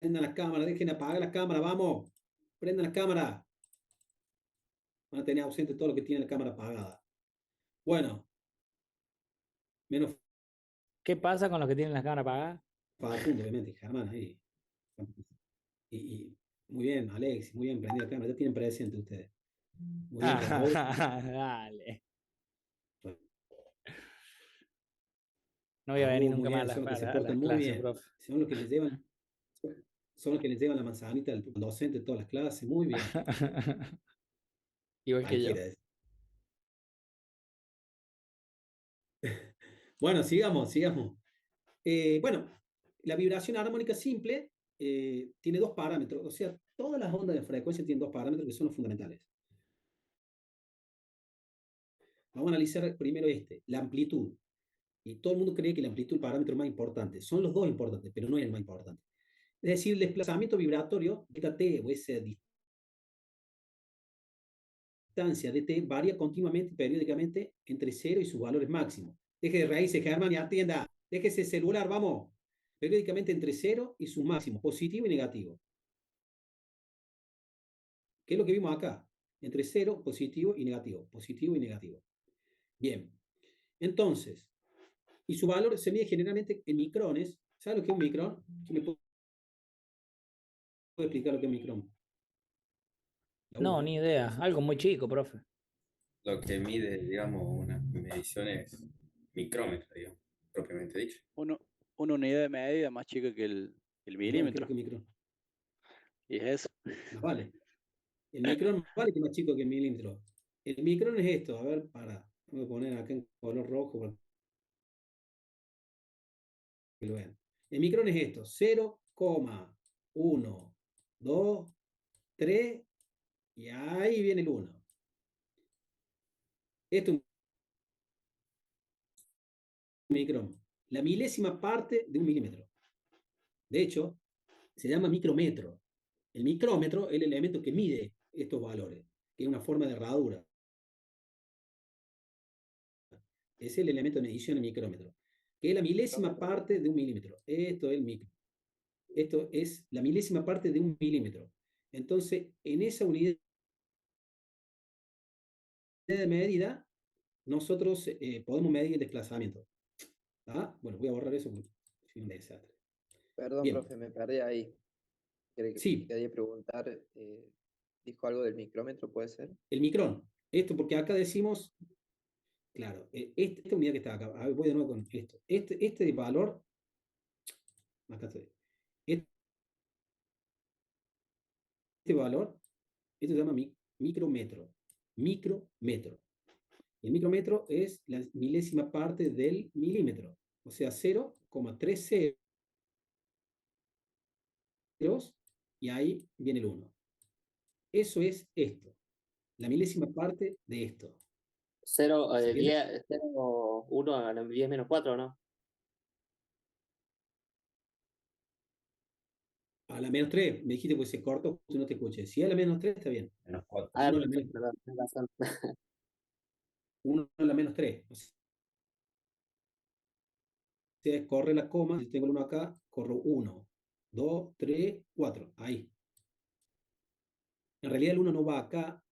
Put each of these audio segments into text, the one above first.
Prendan las cámaras, dejen de apagar las cámaras, vamos. Prendan las cámaras. Van a tener ausente todo lo que tiene la cámara apagada. Bueno, menos ¿Qué pasa con los que tienen las cámaras apagadas? Facundo, obviamente, y Germán ahí. Y muy bien, Alex, muy bien, prendido la cámara. Ya tienen presente ustedes. Muy bien, Raúl. Dale. No voy a venir Raúl, muy nunca más bien, son los que se a las portan muy clases, bien. profe. Son los que les llevan, son los que les llevan la manzanita al docente de todas las clases. Muy bien. Igual que yo. Cualquiera. Bueno, sigamos. Bueno, la vibración armónica simple tiene dos parámetros, o sea, todas las ondas de frecuencia tienen dos parámetros que son los fundamentales. Vamos a analizar primero la amplitud. Y todo el mundo cree que la amplitud es el parámetro más importante. Son los dos importantes, pero no es el más importante. Es decir, el desplazamiento vibratorio, delta t o esa distancia de t varía continuamente, periódicamente, entre 0 y sus valores máximos. Deje de reírse, Germán, y atienda. Déjese celular, vamos. Periódicamente entre 0 y sus máximos, positivo y negativo. ¿Qué es lo que vimos acá? Entre 0, positivo y negativo. Positivo y negativo. Bien. Entonces, y su valor se mide generalmente en micrones. ¿Sabes lo que es un micrón? ¿Quién me puede explicar lo que es un micrón? No, ni idea. Algo muy chico, profe. Lo que mide, digamos, una medición es micrómetro, digamos, propiamente dicho. Una unidad de medida más chica que el Y bueno, ¿qué es lo milímetro. que es un micrón? Y es eso. Más vale. El micrón vale que es más chico que el milímetro. El micrón es esto. A ver, voy a poner acá en color rojo para que lo vean. El micrón es esto. 0,123 y ahí viene el 1. Esto es un micrón. La milésima parte de un milímetro. De hecho, se llama micrómetro. El micrómetro es el elemento que mide estos valores, que es una forma de herradura. Es el elemento de medición del micrómetro, que es la milésima parte de un milímetro. Esto es el micro. Esto es la milésima parte de un milímetro. Entonces, en esa unidad de medida, nosotros podemos medir el desplazamiento. ¿Ah? Bueno, voy a borrar eso porque es un desastre. Perdón, Bien, profe, me perdí ahí. sí, Quería preguntar, ¿dijo algo del micrómetro, puede ser? el micrón. Esto porque acá decimos, claro, esta unidad que está acá, a ver, voy de nuevo con esto. Este valor, acá estoy. Este valor, esto se llama micrómetro. Micrómetro. Y el micrómetro es la milésima parte del milímetro. O sea, 0,3 ceros y ahí viene el 1. Eso es esto. La milésima parte de esto. 0, ¿Se entiende? 10, 0, 1 a la 10 menos 4, ¿no? A la menos 3, me dijiste pues se cortó, no te escuché. Si es a la menos 3, está bien. Menos 4. Ah, 1 a la perfecto, menos, perdón, tenés razón. 1 a la menos 3. O sea, corre la coma, si tengo el 1 acá, corro 1, 2, 3, 4. Ahí. En realidad el 1 no va acá,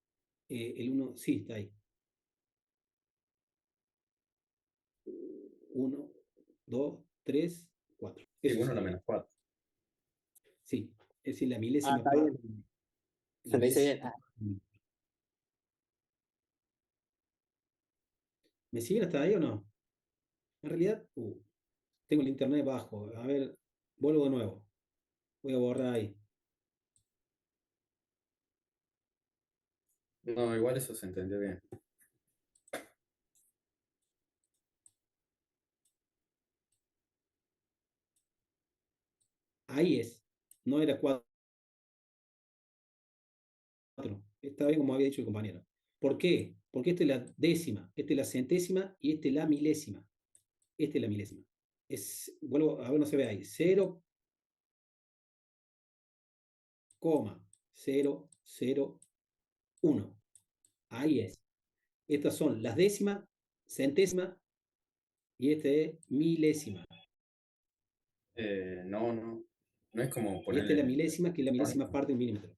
el 1 sí está ahí. 1, 2, 3, 4. Sí, Eso 1 a la sería. menos 4. Sí, es decir, la Ah, milésima está parte. bien. La Se me dice bien. milésima. ¿Me siguen hasta ahí o no? En realidad, tengo el internet bajo. A ver, vuelvo de nuevo. Voy a borrar ahí. No, igual eso se entendió bien. Ahí es. No era 4. Está bien como había dicho el compañero. ¿Por qué? Porque esta es la décima, esta es la centésima y esta es la milésima. Esta es la milésima. Vuelvo, a ver, no se ve ahí. 0,001. Ahí es. Estas son las décimas, centésima y esta es milésima. No, no. No es como Y esta es ponerle la milésima, que es la milésima electrónica. parte de un milímetro.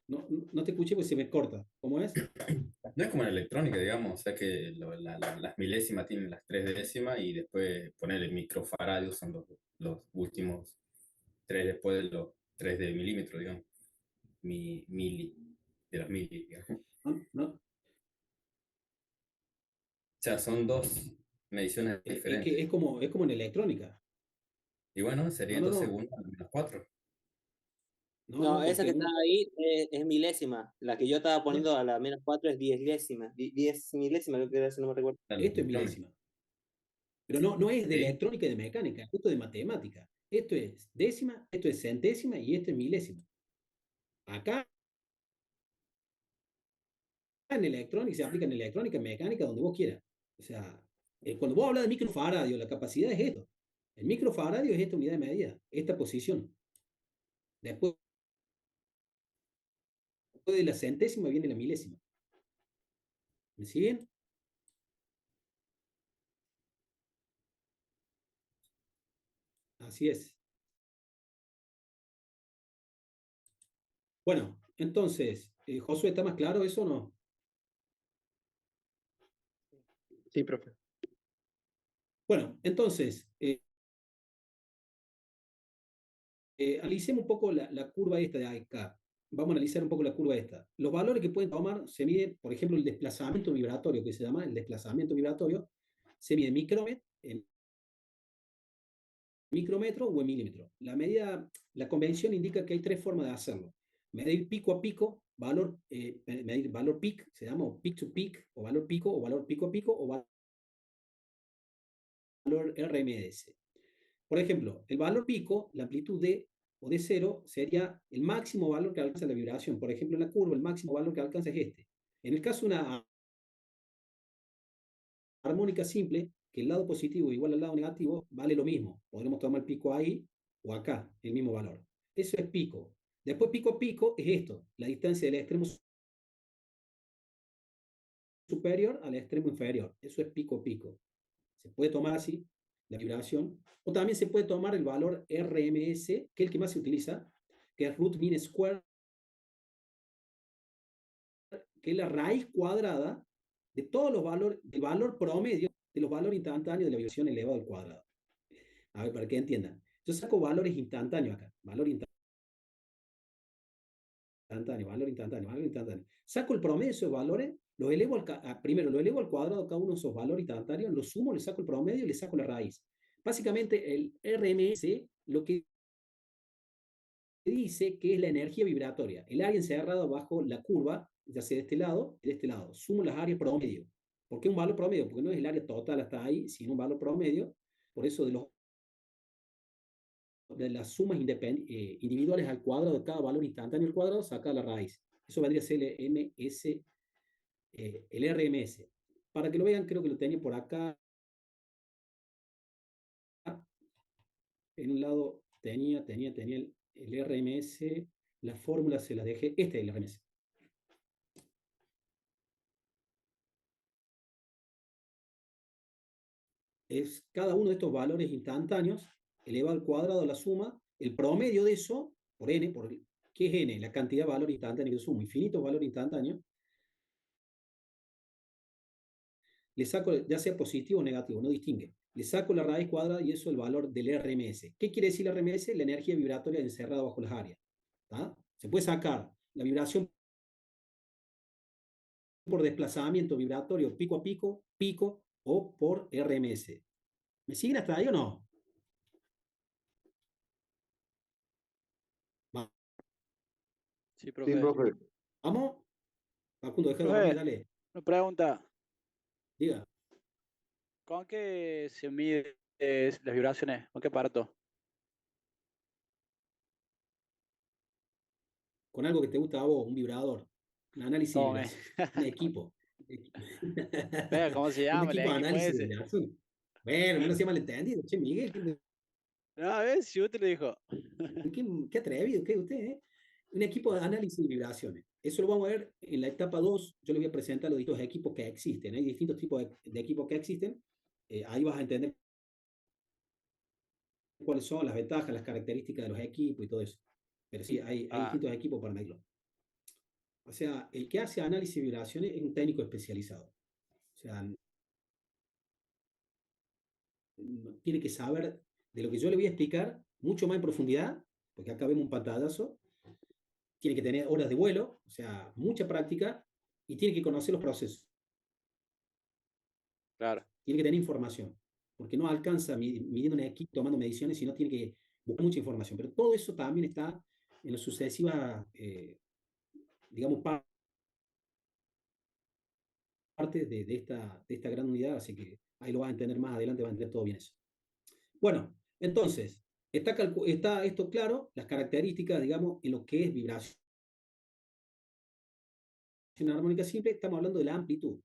No te escuché porque se me corta. ¿Cómo es? No es como en electrónica, digamos, o sea que las milésimas tienen las tres décimas y después ponerle microfaradios son los últimos tres después de los tres de milímetro, digamos, mili, de los mili, digamos. O ¿No? sea, son dos mediciones Es que diferentes. es como en electrónica. Y bueno, sería No, entonces no. 1 a la -4. No, No, esa porque que está ahí es milésima. La que yo estaba no, poniendo a la -4 es diezlésima. 10 milésima, creo que era, si no me recuerdo. esto es Micrómetro. milésima. Pero no es de Sí, electrónica y de mecánica, esto es de matemática. Esto es décima, esto es centésima y esto es milésima. Acá en electrónica se aplica en electrónica, en mecánica, donde vos quieras. O sea, cuando vos hablas de microfaradio, la capacidad es esto. El microfaradio es esta unidad de medida, esta posición. Después de la centésima viene la milésima. ¿Me siguen? Así es. Bueno, entonces, Josué, ¿está más claro eso o no? Sí, profe. Bueno, entonces, analicemos un poco la curva esta de acá. Vamos a analizar un poco la curva esta. Los valores que pueden tomar se miden, por ejemplo, el desplazamiento vibratorio, que se llama el desplazamiento vibratorio, se mide en micrómetro o en milímetro. La convención indica que hay tres formas de hacerlo. Medir pico a pico, medir valor peak, se llama o peak to peak, o valor pico a pico, o valor RMS. Por ejemplo, el valor pico, la amplitud D o de cero, sería el máximo valor que alcanza la vibración. Por ejemplo, en la curva, el máximo valor que alcanza es este. En el caso de una armónica simple, que el lado positivo igual al lado negativo, vale lo mismo. Podremos tomar el pico ahí o acá, el mismo valor. Eso es pico. Después pico a pico es esto, la distancia del extremo superior al extremo inferior. Eso es pico a pico. Se puede tomar así la vibración, o también se puede tomar el valor RMS, que es el que más se utiliza, que es root mean square, que es la raíz cuadrada de todos los valores, del valor promedio de los valores instantáneos de la vibración elevado al cuadrado. A ver, para que entiendan. Yo saco valores instantáneos acá, valor instantáneo, valor instantáneo, valor instantáneo. Saco el promedio de esos valores, los elevo primero lo elevo al cuadrado cada uno de esos valores instantáneos, lo sumo, le saco el promedio y le saco la raíz. Básicamente el RMS lo que dice que es la energía vibratoria, el área encerrada bajo la curva, ya sea de este lado y de este lado. Sumo las áreas promedio. ¿Por qué un valor promedio? Porque no es el área total hasta ahí, sino un valor promedio. Por eso de las sumas individuales al cuadrado de cada valor instantáneo al cuadrado, saca la raíz. Eso vendría a ser el RMS. Para que lo vean, creo que lo tenía por acá. En un lado tenía el RMS, la fórmula se la dejé. Este es el RMS. Es cada uno de estos valores instantáneos elevado al cuadrado de la suma, el promedio de eso, por n, ¿qué es n? La cantidad de valores instantáneos que sumo, infinitos valores instantáneos, le saco, ya sea positivo o negativo, no distingue. Le saco la raíz cuadrada y eso es el valor del RMS. ¿Qué quiere decir el RMS? La energía vibratoria encerrada bajo las áreas. ¿Tá? Se puede sacar la vibración por desplazamiento vibratorio pico a pico, pico, o por RMS. ¿Me siguen hasta ahí o no? Sí, Sí, profe. profe. ¿Vamos? Facundo, deja de dormir, Profe, dale. una pregunta. Diga. ¿Con qué se mide las vibraciones? ¿Con qué aparato? Con algo que te gusta a vos, un vibrador, un análisis de ¿Cómo es? vibración, un equipo. Venga, ¿cómo se Un llama el equipo de equipo análisis de ese? vibración. Bueno, no sea malentendido. Che, Miguel, No, a ver si usted le dijo. qué atrevido que usted, ¿eh? Un equipo de análisis de vibraciones. Eso lo vamos a ver en la etapa 2. Yo les voy a presentar los distintos equipos que existen. Hay distintos tipos de equipos que existen. Ahí vas a entender cuáles son las ventajas, las características de los equipos y todo eso. Pero sí, hay distintos equipos para medirlo. O sea, el que hace análisis de vibraciones es un técnico especializado. O sea, tiene que saber de lo que yo le voy a explicar mucho más en profundidad, porque acá vemos un pantallazo. Tiene que tener horas de vuelo, o sea, mucha práctica, y tiene que conocer los procesos. Claro. Tiene que tener información, porque no alcanza midiendo un equipo, tomando mediciones, sino tiene que buscar mucha información. Pero todo eso también está en las sucesivas, digamos, partes de esta gran unidad, así que ahí lo vas a entender más adelante, va a entender todo bien eso. Bueno, entonces, está esto claro, las características, digamos, en lo que es vibración armónica simple, estamos hablando de la amplitud.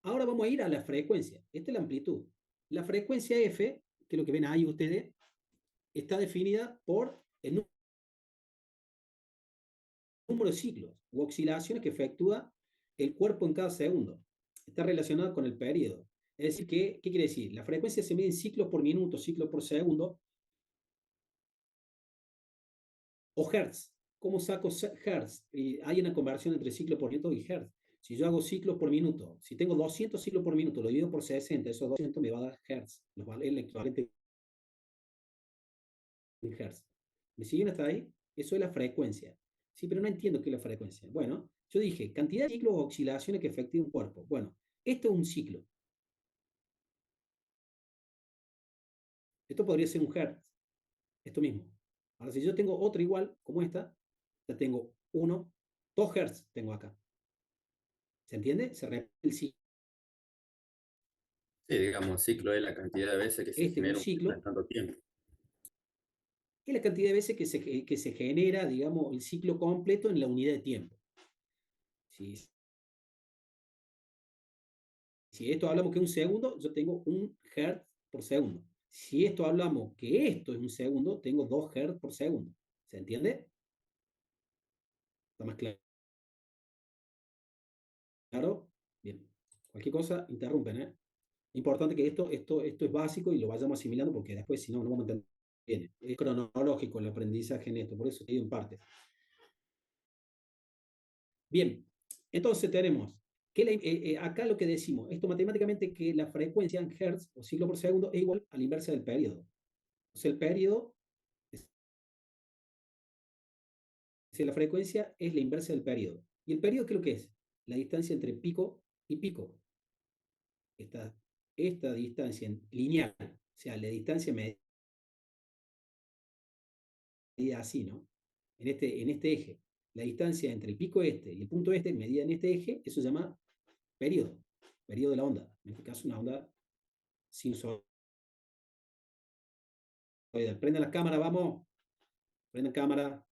Ahora vamos a ir a la frecuencia. Esta es la amplitud. La frecuencia F, que es lo que ven ahí ustedes, está definida por el número de ciclos u oscilaciones que efectúa el cuerpo en cada segundo. Está relacionado con el periodo. Es decir, ¿qué quiere decir? La frecuencia se mide en ciclos por minuto, ciclos por segundo, o hertz. ¿Cómo saco hertz? Hay una conversión entre ciclo por minuto y hertz. Si yo hago ciclos por minuto, si tengo 200 ciclos por minuto, lo divido por 60, esos 200 me va a dar hertz, el equivalente en hertz. ¿Me siguen hasta ahí? Eso es la frecuencia. Sí, pero no entiendo qué es la frecuencia. Bueno, yo dije, cantidad de ciclos o oscilaciones que efectúa un cuerpo. Bueno, esto es un ciclo. Esto podría ser un hertz. Esto mismo. Ahora, si yo tengo otra igual, como esta, ya tengo 2 hertz tengo acá. ¿Se entiende? Se repite el ciclo. Sí, digamos, ciclo es la cantidad de veces que se Este es un genera un ciclo en ciclo, tanto tiempo. que es la cantidad de veces que se genera, digamos, el ciclo completo en la unidad de tiempo. Si esto hablamos que es un segundo, yo tengo 1 Hz por segundo. Si esto hablamos que esto es un segundo, tengo 2 Hz por segundo. ¿Se entiende? ¿Está más claro? ¿Claro? Bien. Cualquier cosa, interrumpen, ¿eh? Importante que esto es básico y lo vayamos asimilando porque después, si no, no vamos a entender bien. Es cronológico el aprendizaje en esto, por eso te digo en parte. Bien, entonces tenemos que acá lo que decimos, esto matemáticamente, que la frecuencia en Hertz o ciclo por segundo es igual a la inversa del periodo. O sea, el periodo, si la frecuencia es la inversa del periodo. ¿Y el periodo qué es lo que es? La distancia entre pico y pico. Esta distancia lineal, o sea, la distancia medida así, ¿no? En este eje. La distancia entre el pico este y el punto este, medida en este eje, eso se llama periodo de la onda. En este caso, una onda sinusoidal. Prende la cámara, vamos. Prende cámara.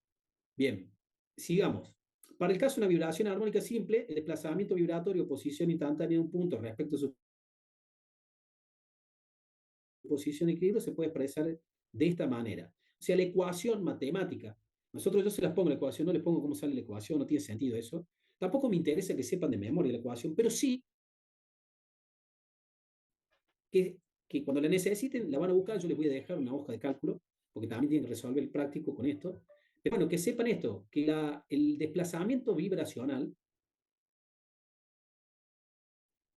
Bien, sigamos. Para el caso de una vibración armónica simple, el desplazamiento vibratorio o posición instantánea de un punto respecto a su posición de equilibrio se puede expresar de esta manera. O sea, la ecuación matemática, yo se las pongo la ecuación, no les pongo cómo sale la ecuación, no tiene sentido eso. Tampoco me interesa que sepan de memoria la ecuación, pero sí que cuando la necesiten la van a buscar, yo les voy a dejar una hoja de cálculo, porque también tienen que resolver el práctico con esto. Pero bueno, que sepan esto, que el desplazamiento vibracional,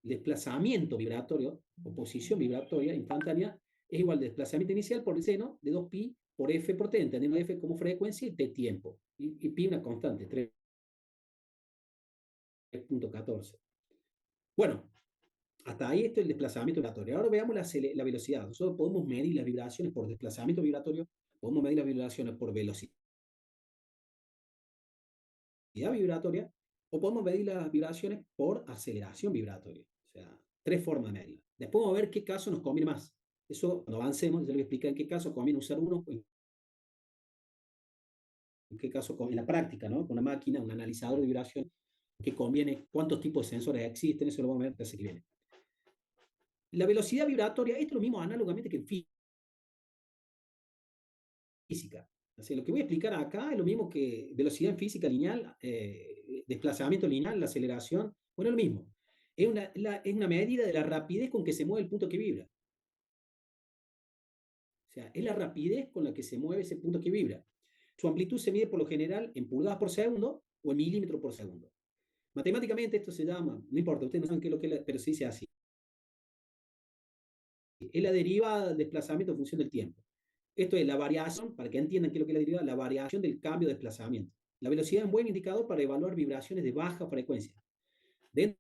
vibratorio o posición vibratoria instantánea es igual al desplazamiento inicial por el seno de 2pi por f por t, entendiendo f como frecuencia y t tiempo. Y pi una constante, 3.14. Bueno, hasta ahí esto es el desplazamiento vibratorio. Ahora veamos la velocidad. Nosotros podemos medir las vibraciones por desplazamiento vibratorio, podemos medir las vibraciones por velocidad vibratoria, o podemos medir las vibraciones por aceleración vibratoria. O sea, 3 formas de medirlas. Después vamos a ver qué caso nos conviene más. Eso, cuando avancemos, yo les voy a explicar en qué caso conviene usar uno, en qué caso en la práctica, ¿no? Con una máquina, un analizador de vibración, que conviene, cuántos tipos de sensores existen, eso lo vamos a ver la clase que viene. La velocidad vibratoria, esto es lo mismo análogamente que en física. Así, lo que voy a explicar acá es lo mismo que velocidad en física lineal, desplazamiento lineal, la aceleración, bueno, es lo mismo. Es una medida de la rapidez con que se mueve el punto que vibra. sea, es la rapidez con la que se mueve ese punto que vibra. Su amplitud se mide por lo general en pulgadas por segundo o en milímetros por segundo. Matemáticamente esto se llama, no importa, ustedes no saben qué es lo que es, pero se dice así. Es la derivada del desplazamiento en función del tiempo. Esto es la variación, para que entiendan qué es lo que es la derivada, la variación del cambio de desplazamiento. La velocidad es un buen indicador para evaluar vibraciones de baja frecuencia. Dentro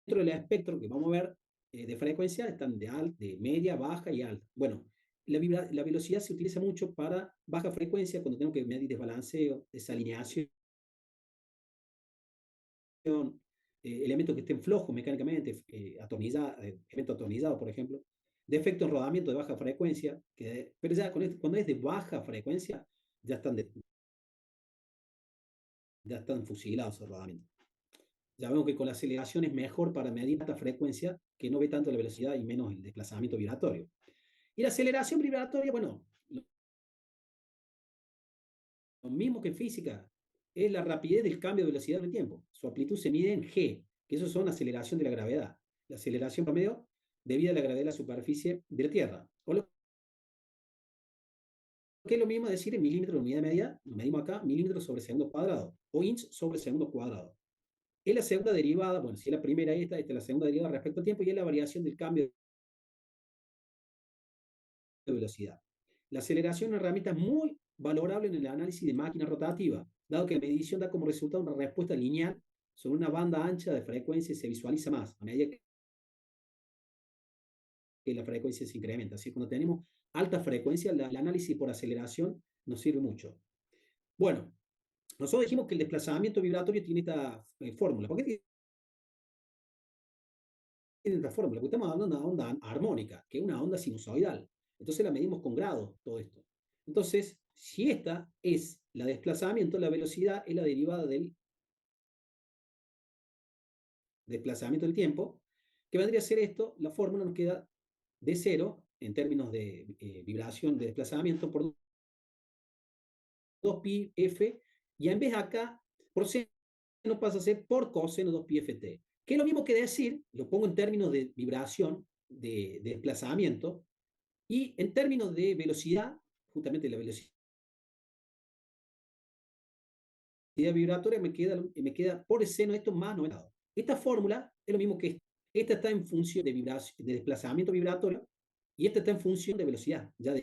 del espectro que vamos a ver de frecuencia están de media, baja y alta. Bueno, la velocidad se utiliza mucho para baja frecuencia cuando tenemos que medir desbalanceo, desalineación, elementos que estén flojos mecánicamente, elemento atonizado, por ejemplo, defecto en rodamiento de baja frecuencia, pero ya cuando es de baja frecuencia, ya están fusilados el rodamiento. Ya vemos que con la aceleración es mejor para medir alta frecuencia, que no ve tanto la velocidad y menos el desplazamiento vibratorio. Y la aceleración vibratoria, bueno, lo mismo que en física, es la rapidez del cambio de velocidad en el tiempo. Su amplitud se mide en g, que eso son aceleración de la gravedad. La aceleración promedio debido a la gravedad de la superficie de la Tierra. O lo que es lo mismo decir en milímetros de unidad media, lo medimos acá, milímetros sobre segundo cuadrado, o inch sobre segundo cuadrado. Es la segunda derivada, bueno, si es la primera esta es la segunda derivada respecto al tiempo, y es la variación del cambio de velocidad. La aceleración es una herramienta muy valorable en el análisis de máquina rotativa, dado que la medición da como resultado una respuesta lineal sobre una banda ancha de frecuencia y se visualiza más a medida que la frecuencia se incrementa. Así que cuando tenemos alta frecuencia, el análisis por aceleración nos sirve mucho. Bueno, nosotros dijimos que el desplazamiento vibratorio tiene esta fórmula. ¿Por qué tiene esta fórmula? Porque estamos hablando de una onda armónica, que es una onda sinusoidal. Entonces la medimos con grados, todo esto. Entonces, si esta es la desplazamiento, la velocidad es la derivada del desplazamiento del tiempo, que vendría a ser esto, la fórmula nos queda de cero en términos de vibración de desplazamiento por 2pi f, y en vez de acá, por seno pasa a ser por coseno 2pi ft, que es lo mismo que decir, lo pongo en términos de vibración, de desplazamiento, y en términos de velocidad, justamente la velocidad vibratoria me queda por el seno esto más 90 grados. Esta fórmula es lo mismo que esta. Esta está en función de desplazamiento vibratorio y esta está en función de velocidad, ya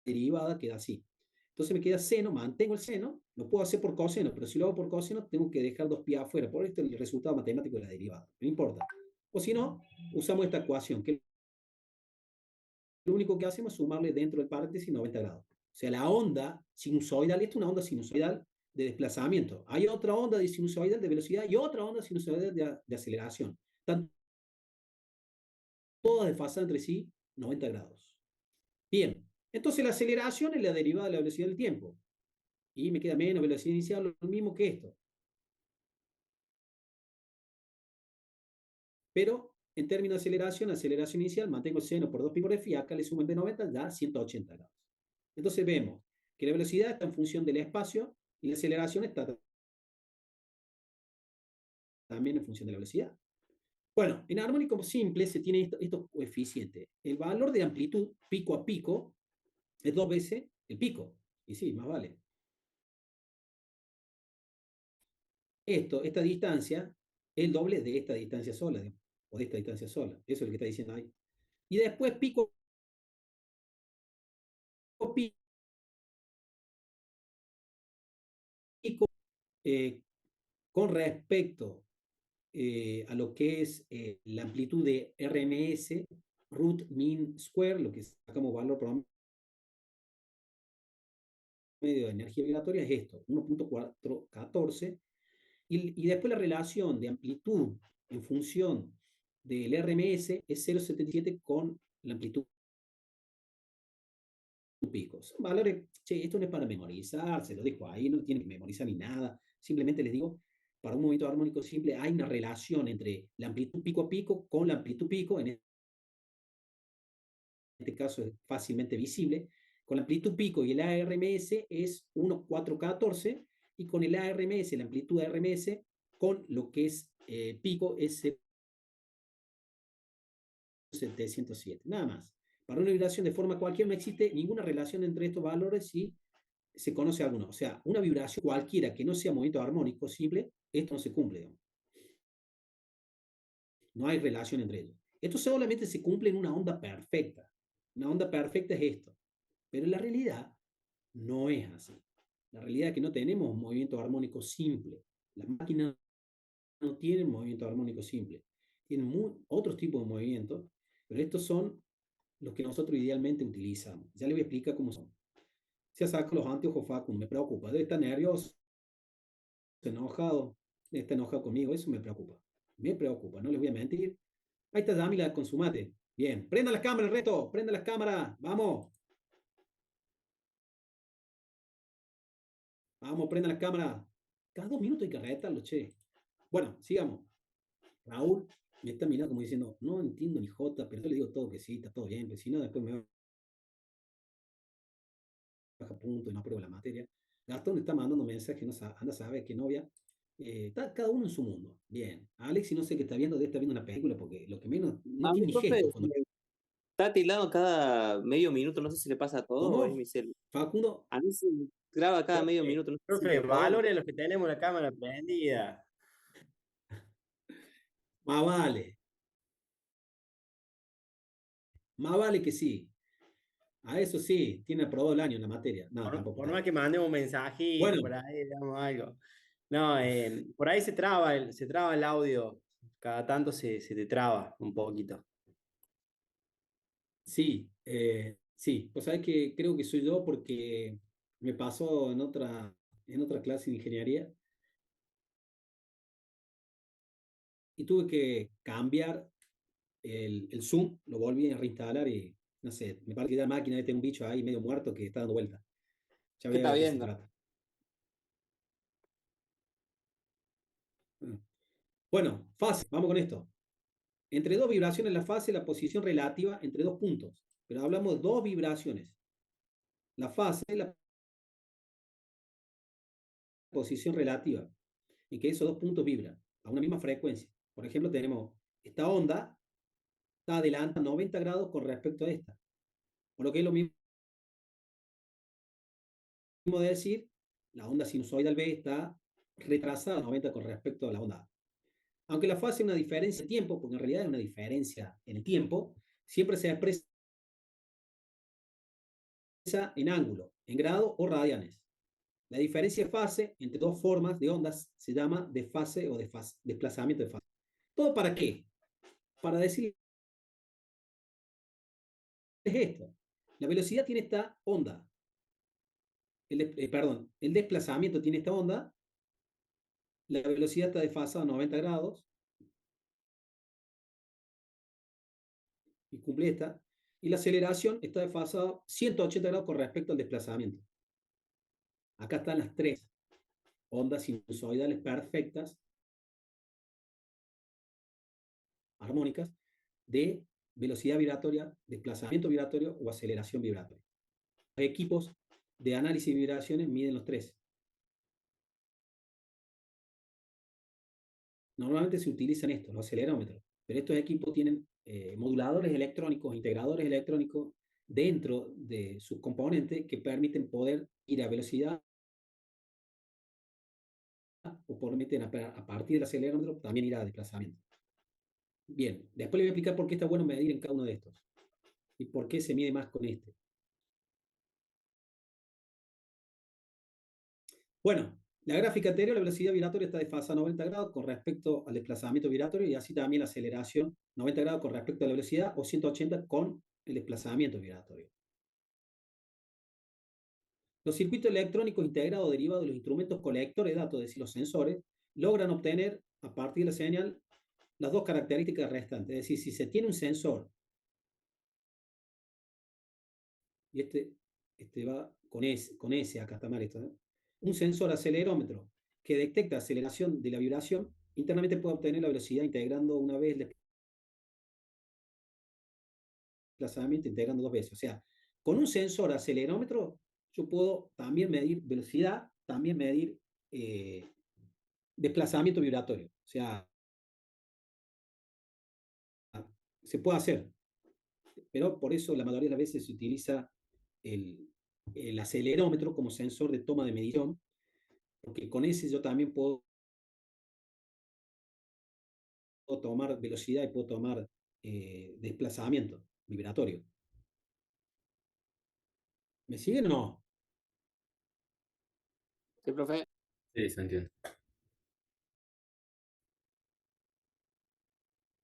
derivada queda así. Entonces me queda seno, mantengo el seno, lo puedo hacer por coseno, pero si lo hago por coseno tengo que dejar 2pi afuera, por esto el resultado matemático de la derivada, no importa. O si no, usamos esta ecuación, que lo único que hacemos es sumarle dentro del paréntesis 90 grados. O sea, la onda sinusoidal, esta es una onda sinusoidal de desplazamiento. Hay otra onda de sinusoidal de velocidad y otra onda sinusoidal de aceleración. Están todas desfasadas entre sí 90 grados. Bien, entonces la aceleración es la derivada de la velocidad del tiempo. Y me queda menos velocidad inicial, lo mismo que esto. Pero en términos de aceleración inicial, mantengo el seno por 2pi por f y acá le sumo en b90, da 180 grados. Entonces vemos que la velocidad está en función del espacio y la aceleración está también en función de la velocidad. Bueno, en armónico simple se tiene estos coeficientes. El valor de amplitud pico a pico es 2 veces el pico. Y sí, más vale. Esta distancia es el doble de esta distancia sola, o de esta distancia sola. Eso es lo que está diciendo ahí. Y después pico con respecto a lo que es la amplitud de RMS, root mean square, lo que sacamos valor promedio de energía vibratoria, es esto, 1.414, y después la relación de amplitud en función del RMS es 0.77 con la amplitud pico. Son valores, che, esto no es para memorizar, se lo dejo ahí, no tienen que memorizar ni nada, simplemente les digo, para un movimiento armónico simple hay una relación entre la amplitud pico a pico con la amplitud pico, en este caso es fácilmente visible, con la amplitud pico y el ARMS es 1.414, y con el ARMS, la amplitud ARMS, con lo que es pico es 707, nada más. Para una vibración de forma cualquiera no existe ninguna relación entre estos valores si se conoce alguno. O sea, una vibración cualquiera que no sea movimiento armónico simple, esto no se cumple, digamos. No hay relación entre ellos. Esto solamente se cumple en una onda perfecta. Una onda perfecta es esto. Pero en la realidad no es así. La realidad es que no tenemos movimiento armónico simple. Las máquinas no tienen movimiento armónico simple. Tienen otros tipos de movimientos, pero estos son los que nosotros idealmente utilizamos. Ya les voy a explicar cómo son. Se saca los anteojos, Facundo, me preocupa. Debe estar nervioso, enojado, debe estar enojado conmigo, eso me preocupa. Me preocupa, no les voy a mentir. Ahí está Yamila con su mate. Bien, prenda las cámaras, reto, prenda las cámaras, vamos. Vamos, prenda las cámaras. Cada 2 minutos hay que retarlo, che. Bueno, sigamos. Raúl me está mirando como diciendo, no entiendo ni jota, pero yo le digo todo que sí, está todo bien, pero si no, después me baja punto y no apruebo la materia. Gastón está mandando mensajes, no anda a saber qué novia. Está cada uno en su mundo. Bien. Alexi no sé qué está viendo, debe estar viendo una película porque lo que menos, no A mi tiene ni profe gesto. Cuando... está tildado cada medio minuto, no sé si le pasa a todo o es ¿Cómo? mi cel. Facundo, A mí se graba cada medio minuto, no sé si Profe, por favor. valore los que tenemos la cámara prendida. más vale. Más vale que sí. A eso sí, tiene aprobado el año en la materia. No, tampoco Por más tanto. que mandemos un mensajito Bueno, por ahí, digamos algo. No, por ahí se traba el audio. Cada tanto se te traba un poquito. sí, sí. Pues sabes que creo que soy yo porque me pasó en otra clase de ingeniería y tuve que cambiar el Zoom, lo volví a reinstalar y no sé, me parece que la máquina debe tener un bicho ahí medio muerto que está dando vuelta. Ya ¿Qué voy a está ver de qué se viendo? trata. Bueno, fase, vamos con esto. Entre dos vibraciones la fase, la posición relativa entre dos puntos. Pero hablamos de dos vibraciones. La fase es la posición relativa, en que esos dos puntos vibran a una misma frecuencia. Por ejemplo, tenemos esta onda, está adelanta 90 grados con respecto a esta. Por lo que es lo mismo de decir, la onda sinusoidal B está retrasada 90 con respecto a la onda A. Aunque la fase es una diferencia de tiempo, porque en realidad es una diferencia en el tiempo, siempre se expresa en ángulo, en grado o radianes. La diferencia de fase entre dos formas de ondas se llama desfase o desplazamiento de fase. ¿Todo para qué? Para decir esto. La velocidad tiene esta onda. Perdón, el desplazamiento tiene esta onda. La velocidad está desfasada a 90 grados. Y cumple esta. Y la aceleración está desfasada a 180 grados con respecto al desplazamiento. Acá están las tres ondas sinusoidales perfectas, armónicas, de velocidad vibratoria, desplazamiento vibratorio o aceleración vibratoria. Los equipos de análisis de vibraciones miden los tres. Normalmente se utilizan estos, los acelerómetros, pero estos equipos tienen moduladores electrónicos, integradores electrónicos dentro de sus componentes que permiten poder ir a velocidad o permiten a partir del acelerómetro también ir a desplazamiento. Bien, después le voy a explicar por qué está bueno medir en cada uno de estos y por qué se mide más con este. Bueno, la gráfica anterior, la velocidad vibratoria está desfasada a 90 grados con respecto al desplazamiento vibratorio y así también la aceleración 90 grados con respecto a la velocidad o 180 con el desplazamiento vibratorio. Los circuitos electrónicos integrados derivados de los instrumentos colectores de datos, es decir, los sensores, logran obtener a partir de la señal las dos características restantes. Es decir, si se tiene un sensor, y este va con S, acá está mal esto, ¿eh? Un sensor acelerómetro que detecta aceleración de la vibración, internamente puede obtener la velocidad integrando una vez el desplazamiento, integrando dos veces. O sea, con un sensor acelerómetro, yo puedo también medir velocidad, también medir desplazamiento vibratorio. O sea, se puede hacer. pero por eso la mayoría de las veces se utiliza el acelerómetro como sensor de toma de medición, porque con ese yo también puedo tomar velocidad y puedo tomar desplazamiento vibratorio. ¿Me siguen o no? Sí, profe. Sí, se entiende.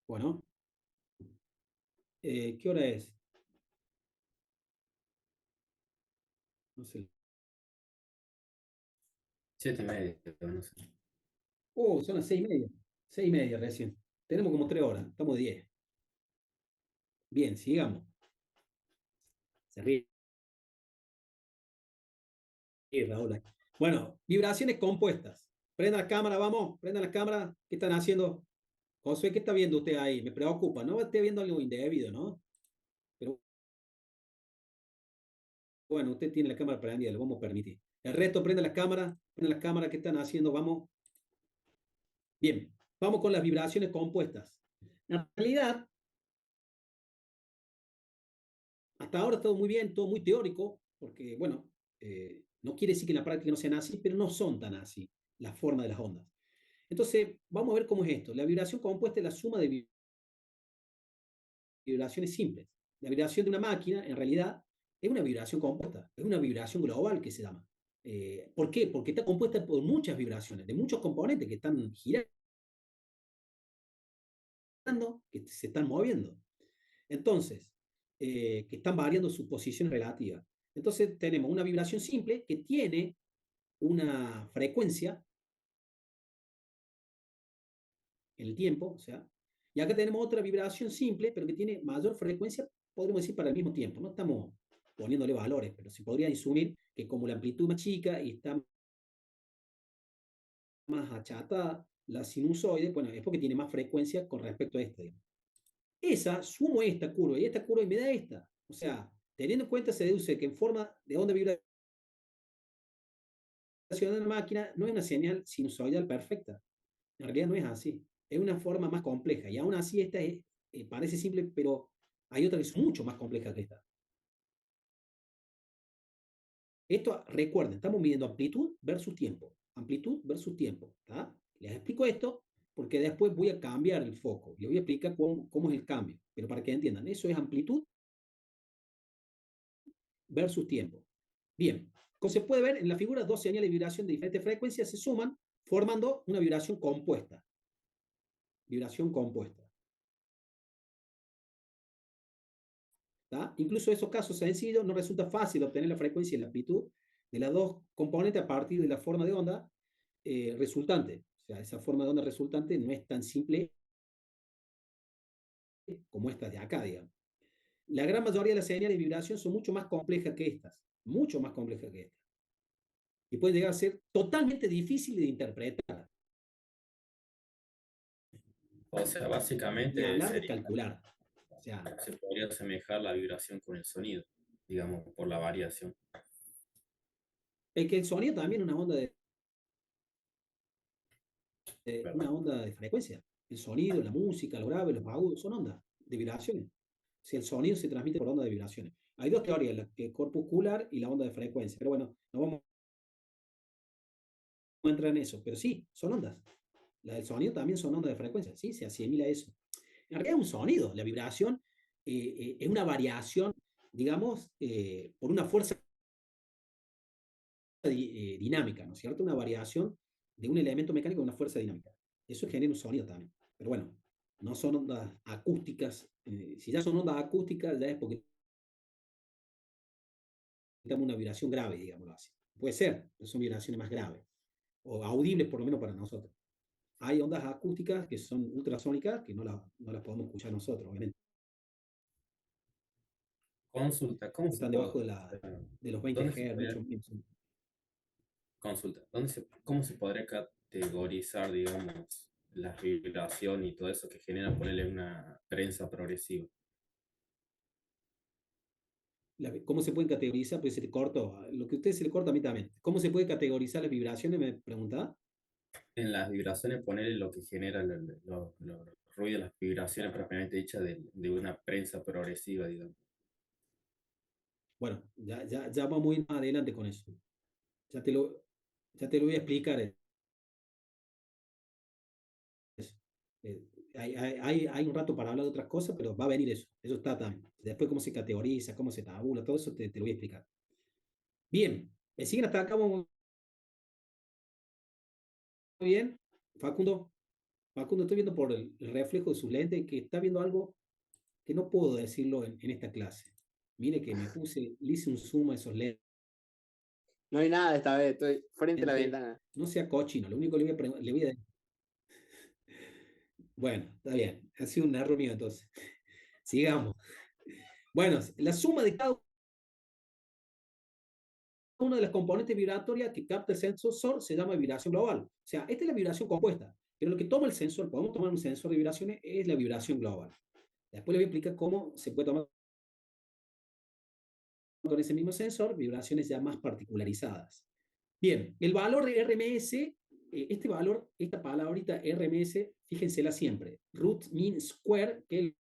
Bueno, ¿qué hora es? No sé. 7:30, no sé. Son las 6:30. 6:30 recién. Tenemos como 3 horas. Estamos de 10. Bien, sigamos. Se ríe, Raúl. Bueno, vibraciones compuestas. Prenda la cámara, vamos. Prenda la cámara. ¿Qué están haciendo? Josué, ¿qué está viendo usted ahí? Me preocupa. No esté viendo algo indebido, ¿no? Pero bueno, usted tiene la cámara prendida, le vamos a permitir. El resto, prenda la cámara. Prenda la cámara. ¿Qué están haciendo? Vamos. Bien, vamos con las vibraciones compuestas. En realidad, hasta ahora todo muy bien, todo muy teórico, porque, bueno, no quiere decir que en la práctica no sean así, pero no son tan así la forma de las ondas. Entonces, vamos a ver cómo es esto. La vibración compuesta es la suma de vibraciones simples. La vibración de una máquina, en realidad, es una vibración compuesta, es una vibración global que se llama. ¿Por qué? Porque está compuesta por muchas vibraciones, de muchos componentes que están girando, que se están moviendo. Entonces, que están variando su posición relativa. Entonces, tenemos una vibración simple que tiene una frecuencia en el tiempo, o sea, y acá tenemos otra vibración simple, pero que tiene mayor frecuencia, podríamos decir, para el mismo tiempo. No estamos poniéndole valores, pero se podría asumir que como la amplitud es más chica y está más achatada la sinusoide, bueno, es porque tiene más frecuencia con respecto a esta. Digamos. Sumo esta curva y me da esta. O sea, teniendo en cuenta, se deduce que en forma de onda vibracional de la máquina no es una señal sinusoidal perfecta. En realidad no es así. Es una forma más compleja. Y aún así esta parece simple, pero hay otra que es mucho más compleja que esta. Esto, recuerden, estamos midiendo amplitud versus tiempo. Amplitud versus tiempo. ¿Tá? Les explico esto porque después voy a cambiar el foco. Les voy a explicar cómo es el cambio. Pero para que entiendan, eso es amplitud versus tiempo. Bien, como se puede ver en la figura, dos señales de vibración de diferentes frecuencias se suman formando una vibración compuesta. Vibración compuesta. ¿Tá? Incluso en esos casos sencillos no resulta fácil obtener la frecuencia y la amplitud de las dos componentes a partir de la forma de onda resultante. O sea, esa forma de onda resultante no es tan simple como esta de acá, digamos. La gran mayoría de las señales de vibración son mucho más complejas que estas, mucho más complejas que estas. Y pueden llegar a ser totalmente difíciles de interpretar. O sea, Ni básicamente hablar de sería, calcular. O sea, se podría asemejar la vibración con el sonido, digamos, por la variación. el que el sonido también es una ¿Verdad? onda de frecuencia. El sonido, la música, los graves, los agudos, son ondas de vibraciones. Si el sonido se transmite por onda de vibraciones. Hay dos teorías, la corpuscular y la onda de frecuencia. Pero bueno, no vamos a entrar en eso. Pero sí, son ondas. La del sonido también son ondas de frecuencia. Sí, se asimila a eso. En realidad es un sonido. La vibración es una variación, digamos, por una fuerza dinámica, ¿no es cierto? Una variación de un elemento mecánico con una fuerza dinámica. Eso genera un sonido también. Pero bueno, no son ondas acústicas. Si ya son ondas acústicas, ya es porque tenemos una vibración grave, digámoslo así. Puede ser, pero son vibraciones más graves, o audibles por lo menos para nosotros. Hay ondas acústicas que son ultrasónicas, que no las podemos escuchar nosotros, obviamente. Consulta, ¿cómo se Están debajo puede, de los 20 dónde se Hz, podría, mucho menos. consulta, cómo se podría categorizar, digamos, la vibración y todo eso que genera ponerle una prensa progresiva? ¿Cómo se pueden categorizar? Pues se te cortó. Lo que a usted se le corta a mí también. ¿Cómo se puede categorizar las vibraciones? Me preguntaba. En las vibraciones ponerle lo que genera los ruidos, las vibraciones propiamente dichas de una prensa progresiva, digamos. Bueno, ya vamos muy más adelante con eso. Ya te lo, ya te lo voy a explicar. Eso. Hay un rato para hablar de otras cosas, pero va a venir eso. Eso está también. Después cómo se categoriza, cómo se tabula, todo eso te lo voy a explicar. Bien, ¿me siguen hasta acá? ¿Vamos bien? Facundo, Facundo, estoy viendo por el reflejo de su lente que está viendo algo que no puedo decirlo en esta clase. Mire que me puse, le hice un zoom a esos lentes. No hay nada esta vez, estoy frente a la ventana. No sea cochino, lo único que le voy a decir. Bueno, está bien, ha sido un error mío entonces. Sigamos. Bueno, la suma de cada una de las componentes vibratorias que capta el sensor se llama vibración global. O sea, esta es la vibración compuesta, pero lo que toma el sensor, podemos tomar un sensor de vibraciones, es la vibración global. Después le voy a explicar cómo se puede tomar con ese mismo sensor vibraciones ya más particularizadas. Bien, el valor de RMS, este valor, esta palabrita RMS, fíjensela siempre, root mean square, que es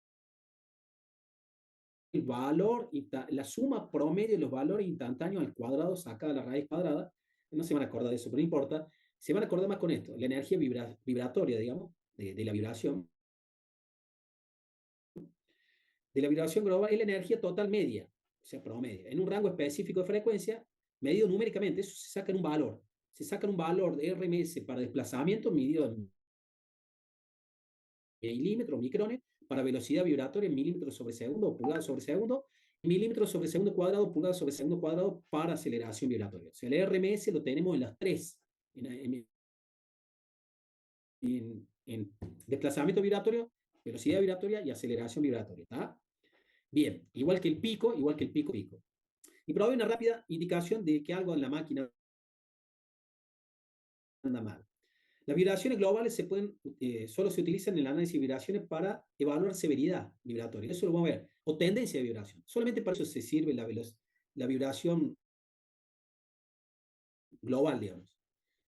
el valor, la suma promedio de los valores instantáneos al cuadrado sacada de la raíz cuadrada. No se van a acordar de eso, pero no importa. Se van a acordar más con esto, la energía vibratoria, digamos, de la vibración. De la vibración global es la energía total media, o sea, promedio, en un rango específico de frecuencia, medido numéricamente. Eso se saca en un valor. Se saca un valor de RMS para desplazamiento, medido en milímetros, micrones, para velocidad vibratoria en milímetros sobre segundo o pulgadas sobre segundo, y milímetros sobre segundo cuadrado, pulgadas sobre segundo cuadrado para aceleración vibratoria. O sea, el RMS lo tenemos en las tres, en desplazamiento vibratorio, velocidad vibratoria y aceleración vibratoria. ¿Está? Bien, igual que el pico, pico. Y probé una rápida indicación de que algo en la máquina anda mal. Las vibraciones globales solo se utilizan en el análisis de vibraciones para evaluar severidad vibratoria. Eso lo vamos a ver. O tendencia de vibración. Solamente para eso se sirve la vibración global, digamos.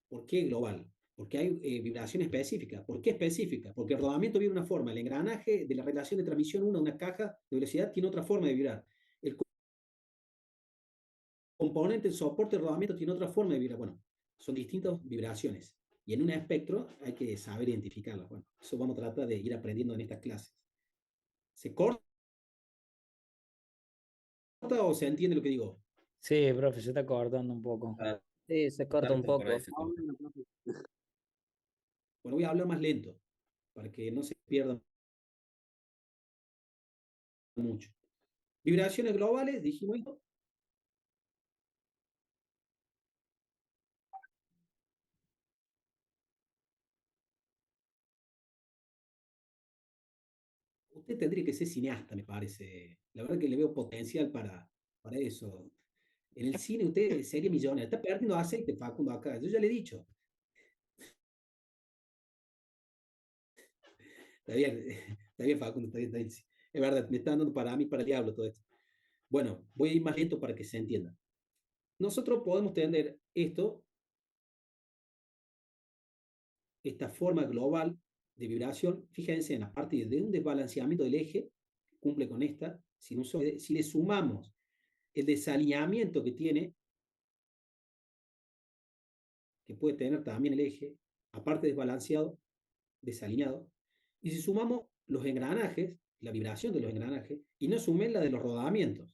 ¿Por qué global? Porque hay vibración específica. ¿Por qué específica? Porque el rodamiento vive de una forma. El engranaje de la relación de transmisión, una caja de velocidad, tiene otra forma de vibrar. El componente, el soporte de rodamiento tiene otra forma de vibrar. Bueno, son distintas vibraciones. Y en un espectro hay que saber identificarlas. Bueno, eso vamos a tratar de ir aprendiendo en estas clases. ¿Se corta o se entiende lo que digo? Sí, profe, se está cortando un poco. Ah, Sí, se corta un por poco. ahí se corta. Bueno, voy a hablar más lento para que no se pierda mucho. Vibraciones globales, dijimos esto. Usted tendría que ser cineasta, me parece. La verdad que le veo potencial para eso. En el cine usted sería millonario. Está perdiendo aceite, Facundo, acá. Yo ya le he dicho. Está bien, Facundo, está bien. Es verdad, me está dando para mí, para el diablo todo esto. Bueno, voy a ir más lento para que se entienda. Nosotros podemos tener esta forma global de vibración. Fíjense en la parte de un desbalanceamiento del eje, cumple con esta. Si le sumamos el desalineamiento que tiene, que puede tener también el eje, aparte desbalanceado, desalineado, y si sumamos los engranajes, la vibración de los engranajes, y no sumen la de los rodamientos.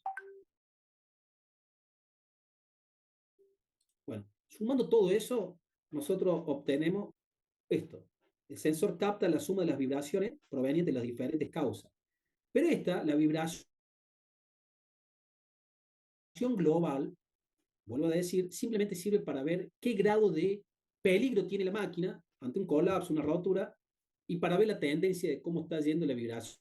Bueno, sumando todo eso, nosotros obtenemos esto. El sensor capta la suma de las vibraciones provenientes de las diferentes causas. Pero la vibración global, vuelvo a decir, simplemente sirve para ver qué grado de peligro tiene la máquina ante un colapso, una rotura, y para ver la tendencia de cómo está yendo la vibración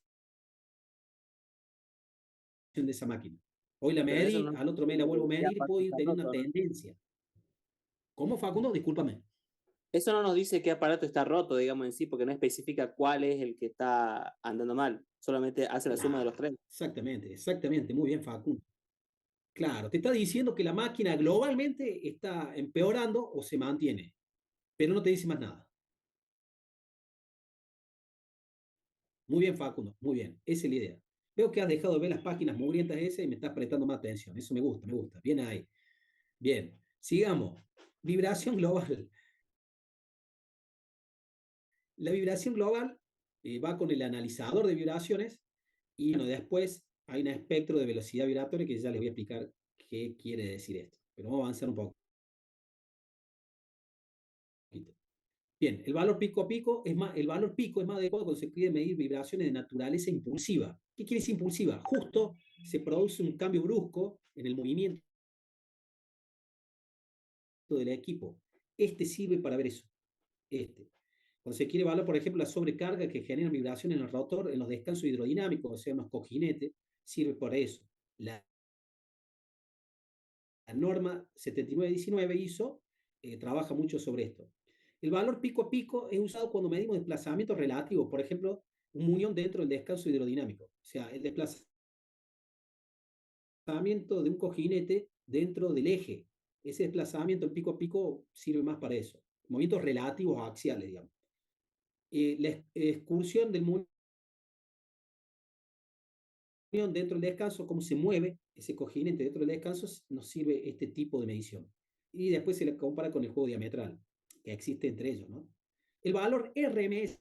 de esa máquina. Hoy la medí, al otro mes la vuelvo a medir y puedo ir teniendo una tendencia. ¿Cómo, Facundo? Discúlpame. Eso no nos dice qué aparato está roto, digamos, en sí, porque no especifica cuál es el que está andando mal. Solamente hace la suma de los tres. Exactamente. Muy bien, Facundo. Claro, te está diciendo que la máquina globalmente está empeorando o se mantiene, pero no te dice más nada. Muy bien, Facundo, muy bien. Esa es la idea. Veo que has dejado de ver las páginas mugrientas esas y me estás prestando más atención. Eso me gusta, me gusta. Bien ahí. Bien. Sigamos. Vibración global. La vibración global va con el analizador de vibraciones y bueno, después hay un espectro de velocidad vibratoria que ya les voy a explicar qué quiere decir esto. Pero vamos a avanzar un poco. Bien, el valor pico a pico es más, el valor pico es más adecuado cuando se quiere medir vibraciones de naturaleza impulsiva. ¿Qué quiere decir impulsiva? Justo se produce un cambio brusco en el movimiento del equipo. Este sirve para ver eso. Cuando se quiere evaluar, por ejemplo, la sobrecarga que genera vibración en el rotor, en los descansos hidrodinámicos, o sea, en los cojinetes, sirve para eso. La norma 7919 ISO trabaja mucho sobre esto. El valor pico a pico es usado cuando medimos desplazamientos relativos, por ejemplo, un muñón dentro del descanso hidrodinámico. O sea, el desplazamiento de un cojinete dentro del eje. Ese desplazamiento, el pico a pico, sirve más para eso. Movimientos relativos o axiales, digamos. La excursión del muñón dentro del descanso, cómo se mueve ese cojinete dentro del descanso, nos sirve este tipo de medición. Y después se le compara con el juego diametral que existe entre ellos, ¿no? El valor RMS,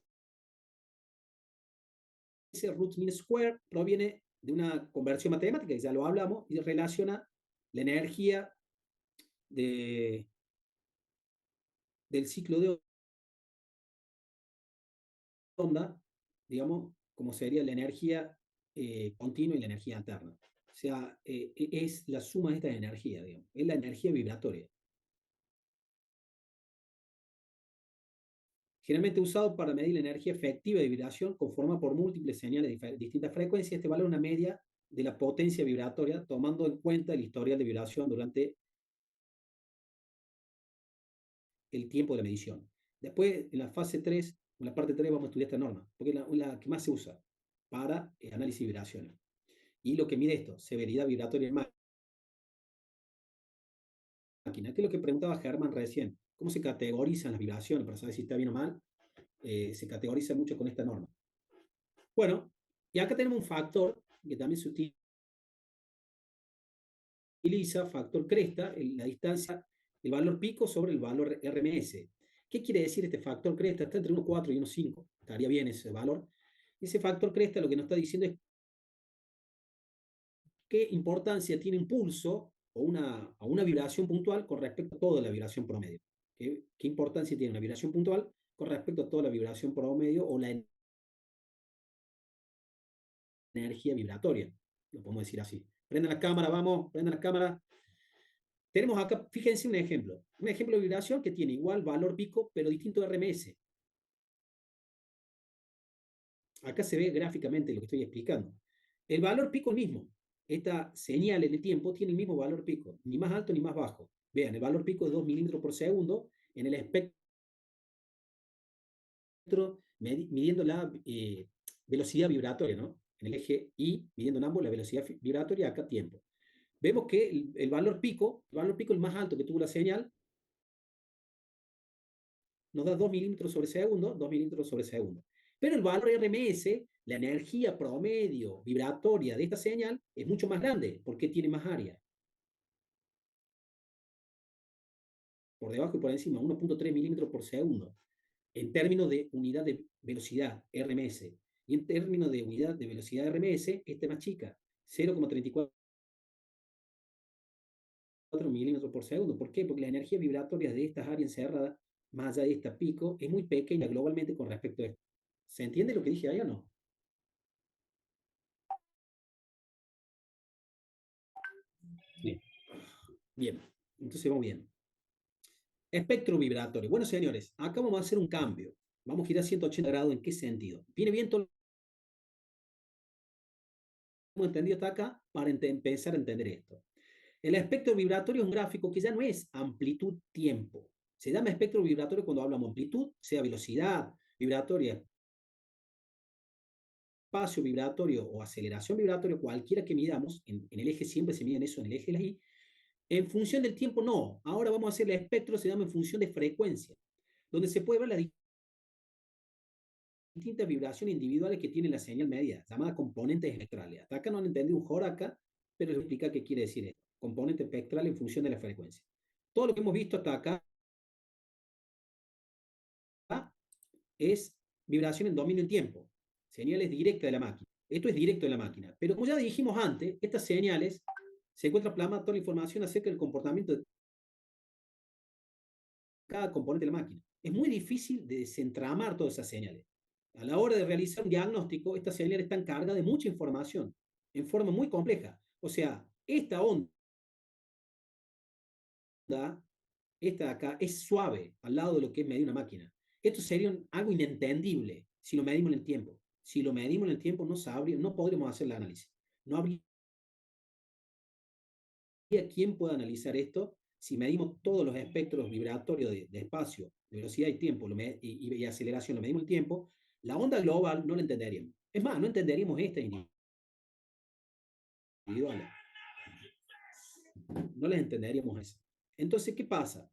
root mean square, proviene de una conversión matemática, que ya lo hablamos, y relaciona la energía del ciclo de onda, digamos, como sería la energía continua y la energía alterna. O sea, es la suma de estas energías, digamos, es la energía vibratoria. Generalmente usado para medir la energía efectiva de vibración conformada por múltiples señales de distintas frecuencias. Este valor es una media de la potencia vibratoria, tomando en cuenta el historial de vibración durante el tiempo de la medición. Después, en la fase 3, en la parte 3, vamos a estudiar esta norma, porque es la que más se usa para análisis de vibraciones. Y lo que mide esto, severidad vibratoria en máquina. Que es lo que preguntaba Germán recién. ¿Cómo se categorizan las vibraciones para saber si está bien o mal? Se categoriza mucho con esta norma. Bueno, y acá tenemos un factor que también se utiliza, factor cresta, la distancia, el valor pico sobre el valor RMS. ¿Qué quiere decir este factor cresta? Está entre 1,4 y 1,5. Estaría bien ese valor. Ese factor cresta lo que nos está diciendo es qué importancia tiene un pulso o una vibración puntual con respecto a toda la vibración promedio. ¿Qué importancia tiene una vibración puntual con respecto a toda la vibración promedio o la energía vibratoria? Lo podemos decir así. Prendan la cámara, vamos, prendan la cámara. Tenemos acá, fíjense un ejemplo de vibración que tiene igual valor pico, pero distinto RMS. Acá se ve gráficamente lo que estoy explicando. El valor pico es el mismo. Esta señal en el tiempo tiene el mismo valor pico, ni más alto ni más bajo. Vean, el valor pico es 2 milímetros por segundo en el espectro, midiendo la velocidad vibratoria, ¿no? En el eje Y, midiendo en ambos la velocidad vibratoria, acá tiempo. Vemos que el valor pico, el más alto que tuvo la señal, nos da 2 milímetros sobre segundo, 2 milímetros sobre segundo. Pero el valor RMS, la energía promedio vibratoria de esta señal, es mucho más grande, porque tiene más área. Por debajo y por encima, 1,3 milímetros por segundo, en términos de unidad de velocidad, RMS. Y en términos de unidad de velocidad RMS, esta es más chica, 0,34 milímetros por segundo. ¿Por qué? Porque la energía vibratoria de estas áreas encerradas, más allá de esta pico, es muy pequeña globalmente con respecto a esto. ¿Se entiende lo que dije ahí o no? Bien. Bien, entonces vamos bien. Espectro vibratorio. Bueno, señores, acá vamos a hacer un cambio. Vamos a ir a 180 grados. ¿En qué sentido? Viene bien todo lo entendido hasta acá para empezar a entender esto. El espectro vibratorio es un gráfico que ya no es amplitud-tiempo. Se llama espectro vibratorio cuando hablamos de amplitud, sea velocidad vibratoria, espacio vibratorio o aceleración vibratoria, cualquiera que midamos, en el eje siempre se mide en eso, en el eje de la Y. En función del tiempo, no. Ahora vamos a hacer el espectro, se llama en función de frecuencia, donde se puede ver la distintas vibraciones individuales que tiene la señal medida, llamada componentes espectrales. Hasta acá no han entendido un joraca, pero les explica qué quiere decir esto. Componente espectral en función de la frecuencia. Todo lo que hemos visto hasta acá es vibración en dominio en tiempo, señales directas de la máquina. Esto es directo de la máquina. Pero como ya dijimos antes, estas señales se encuentra plasmada toda la información acerca del comportamiento de cada componente de la máquina. Es muy difícil de desentramar todas esas señales. A la hora de realizar un diagnóstico, estas señales están cargadas de mucha información, en forma muy compleja. O sea, esta onda, esta de acá, es suave al lado de lo que es medir una máquina. Esto sería algo inentendible si lo medimos en el tiempo. Si lo medimos en el tiempo, no podríamos hacer el análisis. No habría quien pueda analizar esto si medimos todos los espectros vibratorios de espacio, de velocidad y tiempo y aceleración, lo medimos el tiempo, la onda global no la entenderíamos. Es más, no entenderíamos esta individual. No las entenderíamos eso. Entonces, ¿qué pasa?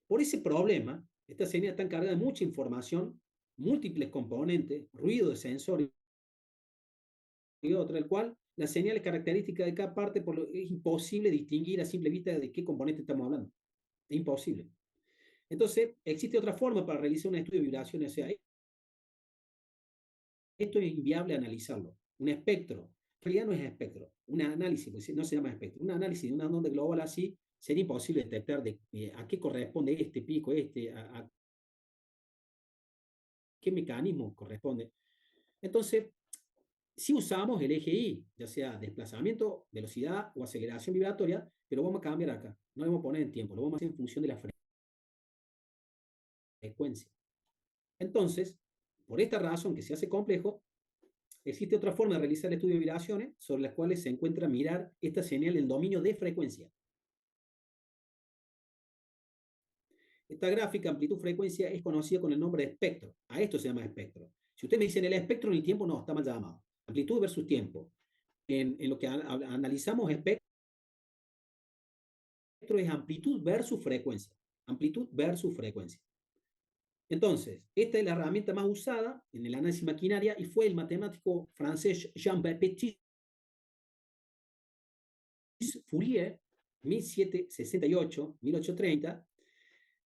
Por ese problema, esta señal está cargada de mucha información, múltiples componentes, ruido de sensor y otra, el cual la señal es característica de cada parte, es imposible distinguir a simple vista de qué componente estamos hablando. Es imposible. Entonces, existe otra forma para realizar un estudio de vibraciones. O sea, esto es inviable analizarlo. Un espectro, en realidad no es espectro, un análisis, pues no se llama espectro, un análisis de una onda global así, sería imposible detectar a qué corresponde este pico, a qué mecanismo corresponde. Entonces, si usamos el eje Y, ya sea desplazamiento, velocidad o aceleración vibratoria, pero vamos a cambiar acá. No lo vamos a poner en tiempo, lo vamos a hacer en función de la frecuencia. Entonces, por esta razón que se hace complejo, existe otra forma de realizar el estudio de vibraciones sobre las cuales se encuentra mirar esta señal en el dominio de frecuencia. Esta gráfica amplitud-frecuencia es conocida con el nombre de espectro. A esto se llama espectro. Si usted me dice el espectro en el tiempo, no, está mal llamado. Amplitud versus tiempo. En lo que analizamos espectro es amplitud versus frecuencia. Amplitud versus frecuencia. Entonces, esta es la herramienta más usada en el análisis maquinaria y fue el matemático francés Jean-Baptiste Fourier, 1768-1830,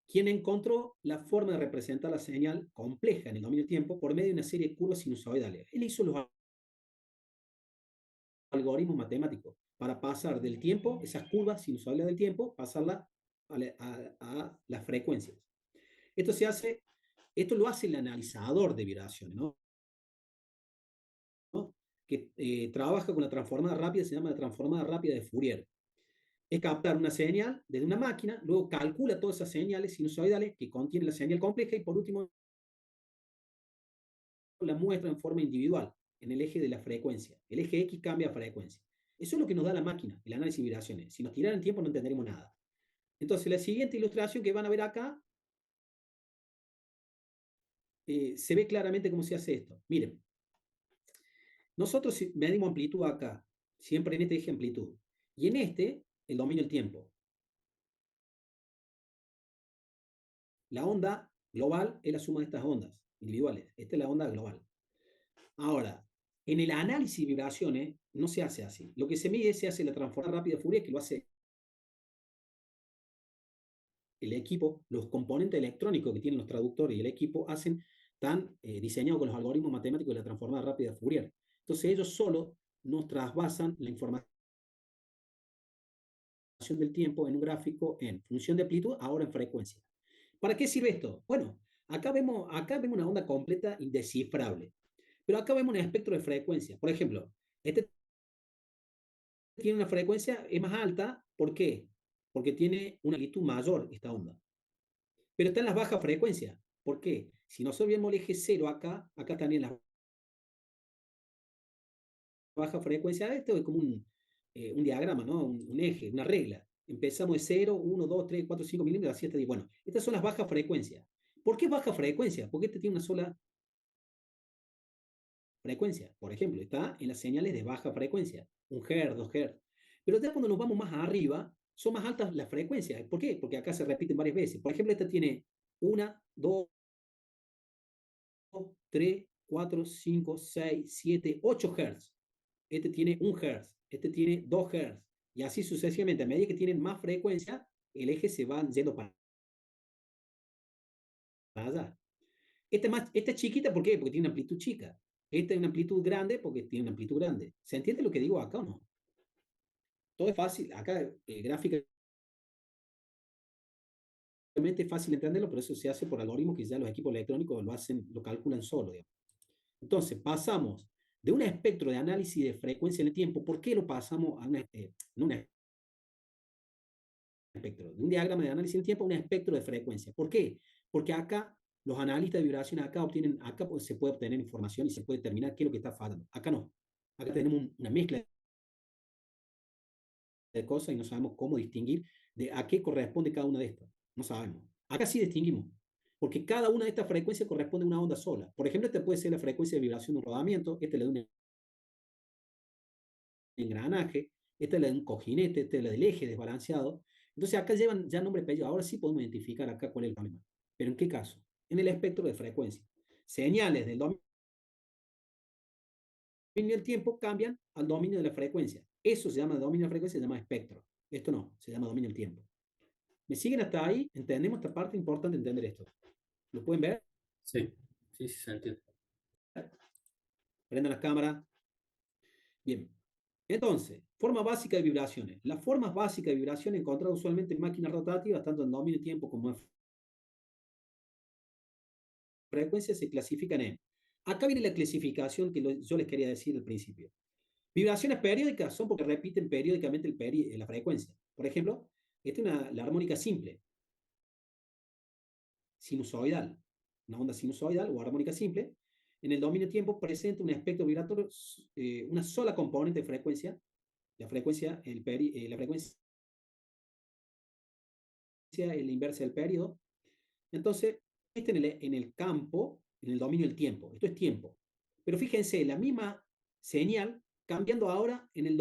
quien encontró la forma de representar la señal compleja en el dominio del tiempo por medio de una serie de curvas sinusoidales. Él hizo los algoritmos matemáticos para pasar del tiempo, esas curvas sinusoidales del tiempo, pasarla a las frecuencias. Esto lo hace el analizador de vibraciones, ¿no? Que trabaja con la transformada rápida, se llama la transformada rápida de Fourier. Es captar una señal desde una máquina, luego calcula todas esas señales sinusoidales que contienen la señal compleja y por último la muestra en forma individual en el eje de la frecuencia. El eje X cambia a frecuencia. Eso es lo que nos da la máquina, el análisis de vibraciones. Si nos tiraran tiempo no entenderemos nada. Entonces, la siguiente ilustración que van a ver acá se ve claramente cómo se hace esto. Miren, nosotros medimos amplitud acá, siempre en este eje amplitud. Y en este, el dominio del tiempo. La onda global es la suma de estas ondas individuales. Esta es la onda global. Ahora, en el análisis de vibraciones no se hace así. Lo que se mide se hace la transformada rápida de Fourier, que lo hace el equipo, los componentes electrónicos que tienen los traductores y el equipo están diseñados con los algoritmos matemáticos de la transformada rápida de Fourier. Entonces ellos solo nos trasvasan la información del tiempo en un gráfico en función de amplitud, ahora en frecuencia. ¿Para qué sirve esto? Bueno, acá vemos una onda completa indescifrable, pero acá vemos un espectro de frecuencia. Por ejemplo, este tiene una frecuencia, es más alta, ¿por qué? Porque tiene una amplitud mayor esta onda. Pero está en las bajas frecuencias. ¿Por qué? Si nosotros vemos el eje 0 acá también las bajas frecuencias. Esto es como un diagrama, ¿no? Un eje, una regla. Empezamos de 0, 1, 2, 3, 4, 5 milímetros, así hasta 10. Bueno, estas son las bajas frecuencias. ¿Por qué baja frecuencia? Porque este tiene una sola frecuencia. Por ejemplo, está en las señales de baja frecuencia, 1 Hz, 2 Hz. Pero ya cuando nos vamos más arriba, son más altas las frecuencias. ¿Por qué? Porque acá se repiten varias veces. Por ejemplo, esta tiene 1, 2, 3, 4, 5, 6, 7, 8 Hz. Este tiene 1 Hz, este tiene 2 Hz, y así sucesivamente. A medida que tienen más frecuencia, el eje se va yendo para allá. Esta es chiquita, ¿por qué? Porque tiene una amplitud chica. Esta es una amplitud grande porque tiene una amplitud grande. ¿Se entiende lo que digo acá o no? Todo es fácil. Acá gráficamente es fácil entenderlo, pero eso se hace por algoritmos que ya los equipos electrónicos lo calculan solo, digamos. Entonces, pasamos de un espectro de análisis de frecuencia en el tiempo. ¿Por qué lo pasamos a no un espectro, de un diagrama de análisis en el tiempo a un espectro de frecuencia? ¿Por qué? Porque acá los analistas de vibración acá se puede obtener información y se puede determinar qué es lo que está fallando. Acá no. Acá tenemos una mezcla de cosas y no sabemos cómo distinguir de a qué corresponde cada una de estas. No sabemos. Acá sí distinguimos, porque cada una de estas frecuencias corresponde a una onda sola. Por ejemplo, esta puede ser la frecuencia de vibración de un rodamiento, esta es la de un engranaje, esta es la de un cojinete, esta es la del eje desbalanceado. Entonces acá llevan ya nombre y apellido. Ahora sí podemos identificar acá cuál es el problema. ¿Pero en qué caso? En el espectro de frecuencia. Señales del dominio del tiempo cambian al dominio de la frecuencia. Eso se llama dominio de la frecuencia, se llama espectro. Esto no, se llama dominio del tiempo. ¿Me siguen hasta ahí? ¿Entendemos esta parte? Importante entender esto. ¿Lo pueden ver? Sí, sí, sí, se entiende. Prendan las cámaras. Bien. Entonces, forma básica de vibraciones. Las formas básicas de vibraciones encontradas usualmente en máquinas rotativas, tanto en dominio de tiempo como en frecuencia, se clasifican en. Acá viene la clasificación que yo les quería decir al principio. Vibraciones periódicas son porque repiten periódicamente la frecuencia. Por ejemplo, esta es la armónica simple, sinusoidal, una onda sinusoidal o armónica simple. En el dominio de tiempo presenta un espectro vibratorio, una sola componente de frecuencia, la frecuencia es la inversa del periodo. Entonces, en el campo, en el dominio del tiempo. Esto es tiempo. Pero fíjense, la misma señal cambiando ahora en el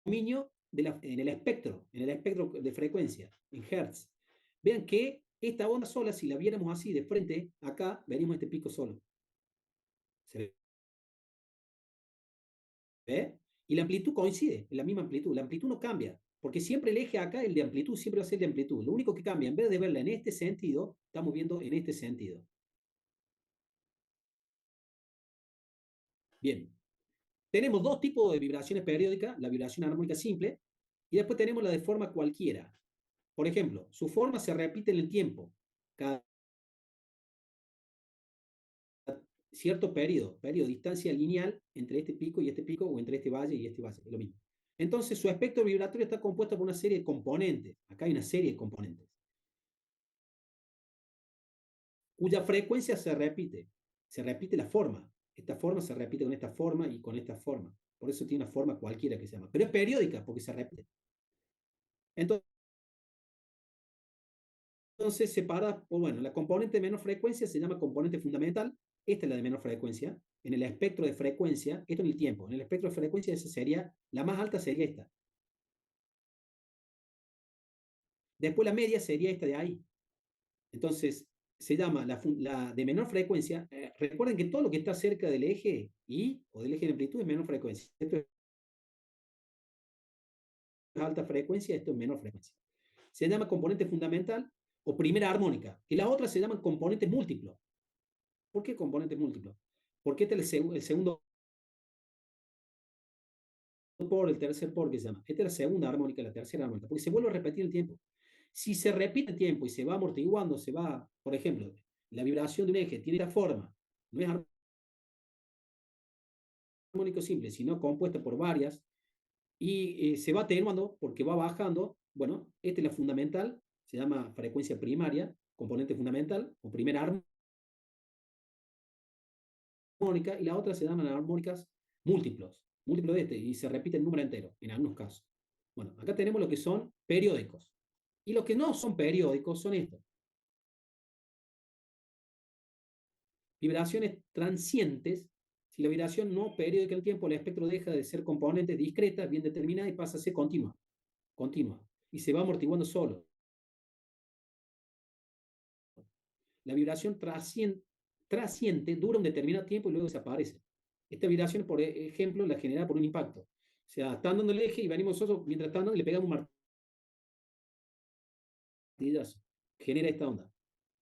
dominio en el espectro de frecuencia, en Hertz. Vean que esta onda sola, si la viéramos así de frente, acá veríamos este pico solo. ¿Se ve? Y la amplitud coincide, en la misma amplitud. La amplitud no cambia, porque siempre el eje acá, el de amplitud, siempre va a ser de amplitud. Lo único que cambia, en vez de verla en este sentido, estamos viendo en este sentido. Bien. Tenemos dos tipos de vibraciones periódicas, la vibración armónica simple, y después tenemos la de forma cualquiera. Por ejemplo, su forma se repite en el tiempo, cada cierto periodo, distancia lineal entre este pico y este pico, o entre este valle y este valle, es lo mismo. Entonces, su espectro vibratorio está compuesto por una serie de componentes. Acá hay una serie de componentes, cuya frecuencia se repite la forma. Esta forma se repite con esta forma y con esta forma. Por eso tiene una forma cualquiera que se llama. Pero es periódica porque se repite. Entonces, separada por, bueno, la componente de menor frecuencia se llama componente fundamental. Esta es la de menor frecuencia. En el espectro de frecuencia, esto en el tiempo, en el espectro de frecuencia esa sería, la más alta sería esta. Después la media sería esta de ahí. Entonces, se llama la de menor frecuencia. Recuerden que todo lo que está cerca del eje Y o del eje de amplitud es menor frecuencia. Esto es alta frecuencia, esto es menor frecuencia. Se llama componente fundamental o primera armónica. Y las otras se llaman componentes múltiplos. ¿Por qué componentes múltiplos? Porque este es el segundo por el tercer por que se llama. Esta es la segunda armónica, la tercera armónica, porque se vuelve a repetir el tiempo. Si se repite el tiempo y se va amortiguando, se va, por ejemplo, la vibración de un eje tiene esta forma, no es armónico simple, sino compuesta por varias, y se va atenuando porque va bajando. Bueno, esta es la fundamental, se llama frecuencia primaria, componente fundamental, o primera armónica, y la otra se llaman armónicas múltiplos de este, y se repite el número entero, en algunos casos. Bueno, acá tenemos lo que son periódicos. Y los que no son periódicos son estos. Vibraciones transientes. Si la vibración no periódica en el tiempo, el espectro deja de ser componente discreta, bien determinada, y pasa a ser continua. Y se va amortiguando solo. La vibración trasciende, dura un determinado tiempo y luego desaparece. Esta vibración, por ejemplo, la genera por un impacto. O sea, están dando el eje y venimos nosotros, mientras están dando, le pegamos un martillazo. Genera esta onda.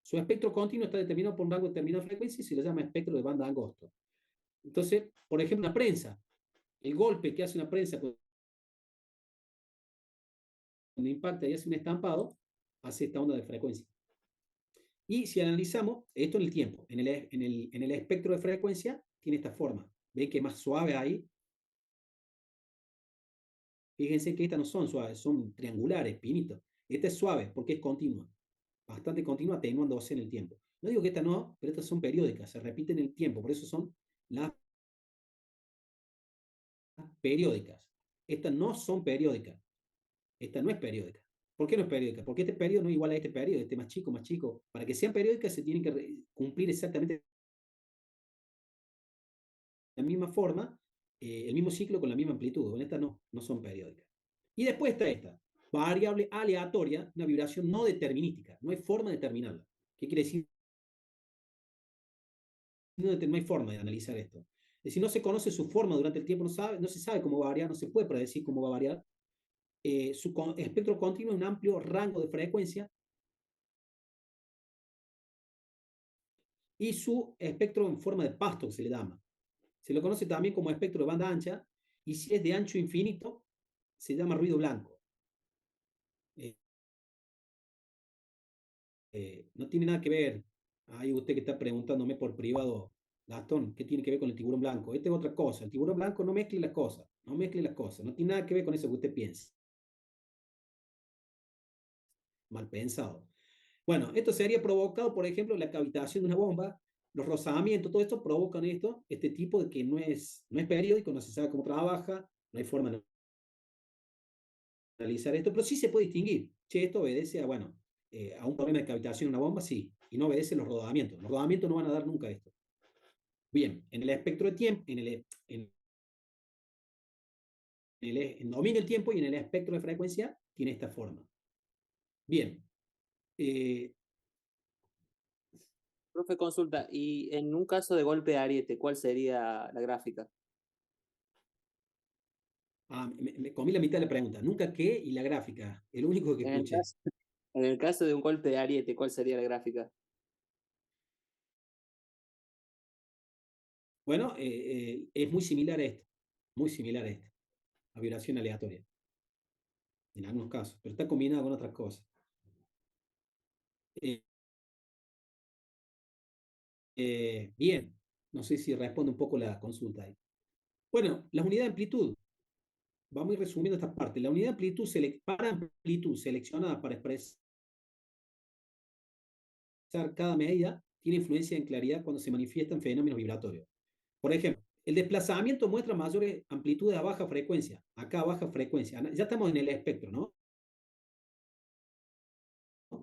Su espectro continuo está determinado por un rango determinado de frecuencia y se le llama espectro de banda angosto. Entonces, por ejemplo, una prensa. El golpe que hace una prensa cuando impacta y hace un estampado, hace esta onda de frecuencia. Y si analizamos esto en el tiempo, en el espectro de frecuencia, tiene esta forma. ¿Ven que es más suave ahí? Fíjense que estas no son suaves, son triangulares, pinitos. Esta es suave porque es continua, bastante continua, atenuándose en el tiempo. No digo que estas no, pero estas son periódicas, se repiten en el tiempo, por eso son las periódicas. Estas no son periódicas. Esta no es periódica. ¿Por qué no es periódica? Porque este periodo no es igual a este periodo, este más chico, más chico. Para que sean periódicas se tienen que cumplir exactamente la misma forma, el mismo ciclo con la misma amplitud. Bueno, estas no son periódicas. Y después está esta, variable aleatoria, una vibración no determinística. No hay forma de determinarla. ¿Qué quiere decir? No hay forma de analizar esto. Es decir, no se conoce su forma durante el tiempo, no se sabe cómo va a variar, no se puede predecir cómo va a variar. Su espectro continuo es un amplio rango de frecuencia y su espectro en forma de pasto, que se le llama. Se lo conoce también como espectro de banda ancha, y si es de ancho infinito, se llama ruido blanco. No tiene nada que ver. Ahí usted que está preguntándome por privado, Gastón, ¿qué tiene que ver con el tiburón blanco? Esta es otra cosa. El tiburón blanco no mezcle las cosas. No mezcle las cosas. No tiene nada que ver con eso que usted piensa. Mal pensado. Bueno, esto sería provocado, por ejemplo, la cavitación de una bomba, los rozamientos, todo esto provocan este tipo de que no es periódico, no se sabe cómo trabaja, no hay forma de analizar esto, pero sí se puede distinguir. Che, esto obedece a, bueno, a un problema de cavitación de una bomba, sí, y no obedece a los rodamientos. Los rodamientos no van a dar nunca esto. Bien, en el espectro de tiempo, en dominio del tiempo y en el espectro de frecuencia, tiene esta forma. Bien. Profe, consulta, y en un caso de golpe de ariete, ¿cuál sería la gráfica? Me comí la mitad de la pregunta. Nunca qué y la gráfica. El único que escuché. En el caso de un golpe de ariete, ¿cuál sería la gráfica? Bueno, es muy similar a esto. Muy similar a esto. A vibración aleatoria. En algunos casos. Pero está combinado con otras cosas. Bien. No sé si responde un poco la consulta ahí. Bueno, la unidad de amplitud. Vamos a ir resumiendo esta parte. La unidad de amplitud, para amplitud seleccionada para expresar cada medida, tiene influencia en claridad cuando se manifiestan fenómenos vibratorios. Por ejemplo, el desplazamiento muestra mayores amplitudes a baja frecuencia. Acá a baja frecuencia. Ya estamos en el espectro, ¿no?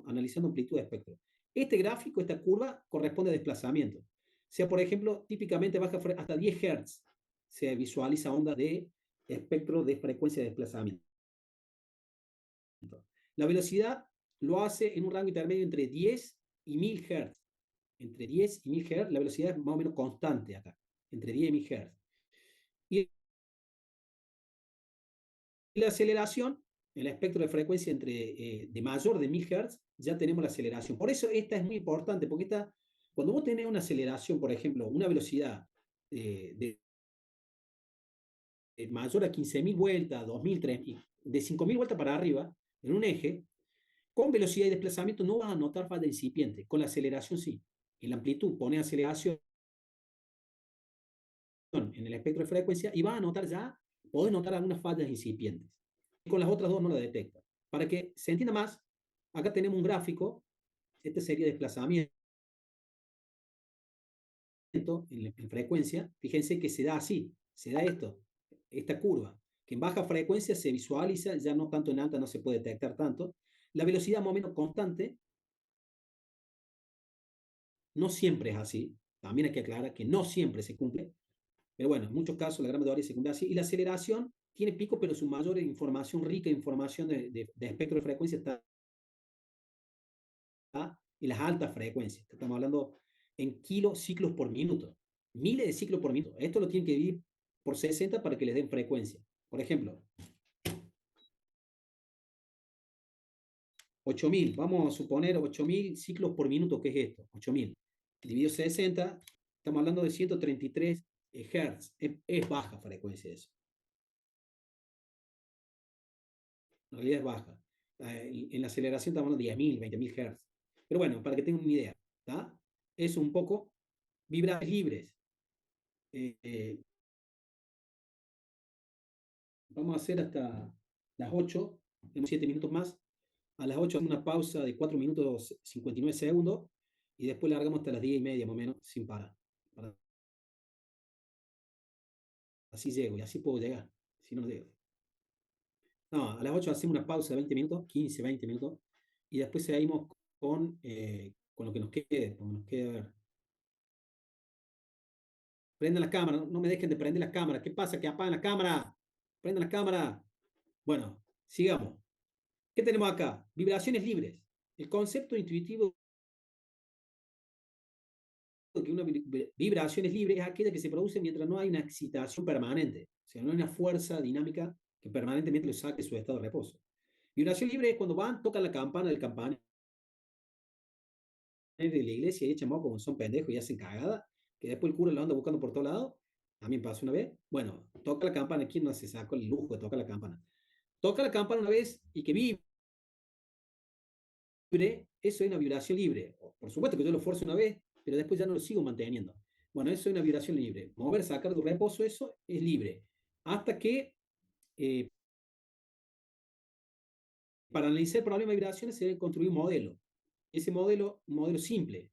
Analizando amplitud de espectro. Este gráfico, esta curva, corresponde a desplazamiento. O sea, por ejemplo, típicamente baja hasta 10 Hz se visualiza onda de espectro de frecuencia de desplazamiento. La velocidad lo hace en un rango intermedio entre 10 y 1000 Hz. Entre 10 y 1000 Hz, la velocidad es más o menos constante acá. Entre 10 y 1000 Hz. Y la aceleración, el espectro de frecuencia de mayor de 1000 Hz, ya tenemos la aceleración. Por eso esta es muy importante, porque cuando vos tenés una aceleración, por ejemplo, una velocidad de mayor a 15.000 vueltas, 2.000, 3.000, de 5.000 vueltas para arriba, en un eje, con velocidad y desplazamiento no vas a notar falla incipiente. Con la aceleración sí. En la amplitud pone aceleración en el espectro de frecuencia y vas a notar ya, podés notar algunas fallas incipientes. Con las otras dos no la detecta. Para que se entienda más, acá tenemos un gráfico, este sería desplazamiento en frecuencia. Fíjense que se da así, se da esta curva, que en baja frecuencia se visualiza, ya no tanto en alta, no se puede detectar tanto. La velocidad más o menos constante, no siempre es así, también hay que aclarar que no siempre se cumple, pero bueno, en muchos casos la gran mayoría se cumple así, y la aceleración tiene pico, pero su mayor información, rica información de espectro de frecuencia está en las altas frecuencias, estamos hablando en kilociclos por minuto. Miles de ciclos por minuto. Esto lo tienen que dividir por 60 para que les den frecuencia. Por ejemplo, 8.000. Vamos a suponer 8.000 ciclos por minuto. ¿Qué es esto? 8.000. Dividido 60, estamos hablando de 133 Hz. Es baja frecuencia eso. En realidad es baja. En la aceleración estamos hablando de 10.000, 20.000 Hz. Pero bueno, para que tengan una idea, ¿tá? Es un poco vibraciones libres. Vamos a hacer hasta las 8, tenemos 7 minutos más. A las 8 hacemos una pausa de 4 minutos 59 segundos y después largamos hasta las 10:30 más o menos, sin parar. Así llego y así puedo llegar, si no, no llego. No, a las 8 hacemos una pausa de 20 minutos, 15, 20 minutos, y después seguimos con lo que nos quede, como nos queda, a ver. Prendan las cámaras, no me dejen de prender las cámaras. ¿Qué pasa? Que apagan la cámara. Prendan la cámara. Bueno, sigamos. ¿Qué tenemos acá? Vibraciones libres. El concepto intuitivo de que una vibración es libre es aquella que se produce mientras no hay una excitación permanente. O sea, no hay una fuerza dinámica que permanentemente lo saque de su estado de reposo. Vibración libre es cuando van, tocan la campana del campanero de la iglesia y echan moco como son pendejos y hacen cagada, que después el cura lo anda buscando por todos lados. A mí me pasó una vez. Bueno, toca la campana. ¿Quién no se sacó el lujo de tocar la campana? Toca la campana una vez y que vibre. Eso es una vibración libre. Por supuesto que yo lo forzo una vez, pero después ya no lo sigo manteniendo. Bueno, eso es una vibración libre. Mover, sacar de reposo, eso es libre. Hasta que, para analizar el problema de vibraciones, se debe construir un modelo. Ese modelo, un modelo simple,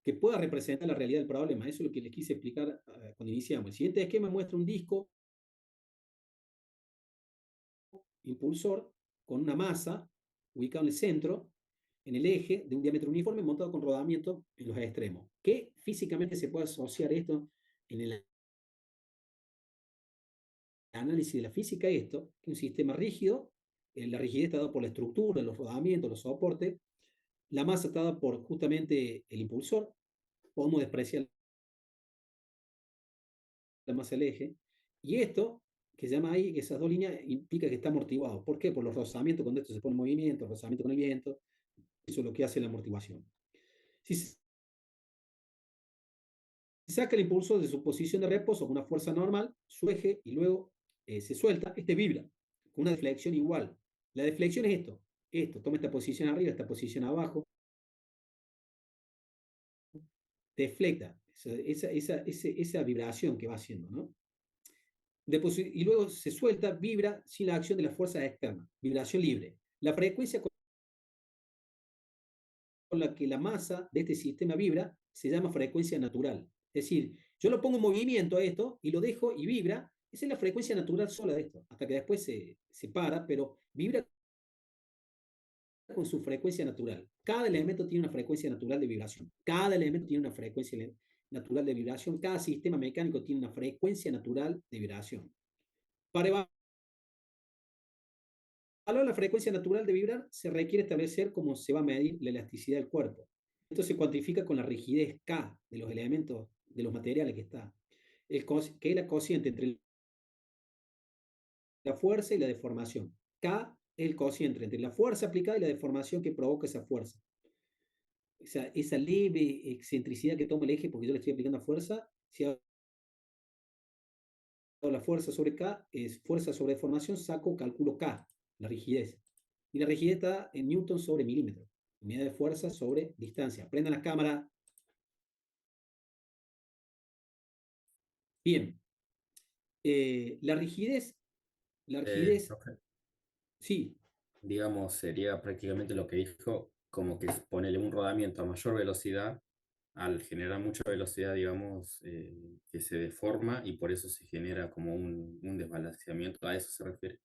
que pueda representar la realidad del problema. Eso es lo que les quise explicar cuando iniciamos. El siguiente esquema muestra un disco impulsor con una masa ubicado en el centro, en el eje de un diámetro uniforme montado con rodamiento en los extremos. ¿Qué físicamente se puede asociar esto en el análisis de la física? Esto, que un sistema rígido, la rigidez está dada por la estructura, los rodamientos, los soportes, la masa está dada por justamente el impulsor, podemos despreciar la masa del eje, y esto, que se llama ahí, esas dos líneas, implica que está amortiguado. ¿Por qué? Por los rozamientos, cuando esto se pone en movimiento, rozamiento con el viento, eso es lo que hace la amortiguación. Si se saca el impulso de su posición de reposo con una fuerza normal, su eje, y luego se suelta, este vibra, con una deflexión igual. La deflexión es esto, toma esta posición arriba, esta posición abajo, deflecta, esa vibración que va haciendo, ¿no? Y luego se suelta, vibra sin la acción de las fuerzas externas, vibración libre. La frecuencia con la que la masa de este sistema vibra se llama frecuencia natural. Es decir, yo lo pongo en movimiento a esto y lo dejo y vibra, esa es la frecuencia natural sola de esto, hasta que después se para, pero vibra con su frecuencia natural. Cada elemento tiene una frecuencia natural de vibración. Cada elemento tiene una frecuencia natural de vibración. Cada sistema mecánico tiene una frecuencia natural de vibración. Para evaluar la frecuencia natural de vibrar, se requiere establecer cómo se va a medir la elasticidad del cuerpo. Esto se cuantifica con la rigidez K de los elementos, de los materiales que está, que es la cociente entre la fuerza y la deformación. K es el cociente entre la fuerza aplicada y la deformación que provoca esa fuerza. Esa leve excentricidad que toma el eje, porque yo le estoy aplicando fuerza, si hago la fuerza sobre K, es fuerza sobre deformación, calculo K, la rigidez. Y la rigidez está en newton sobre milímetro. Unidad de fuerza sobre distancia. Prendan la cámara. Bien. La rigidez. Okay. Sí. Digamos, sería prácticamente lo que dijo, como que ponerle un rodamiento a mayor velocidad, al generar mucha velocidad, digamos, que se deforma y por eso se genera como un desbalanceamiento. ¿A eso se refiere?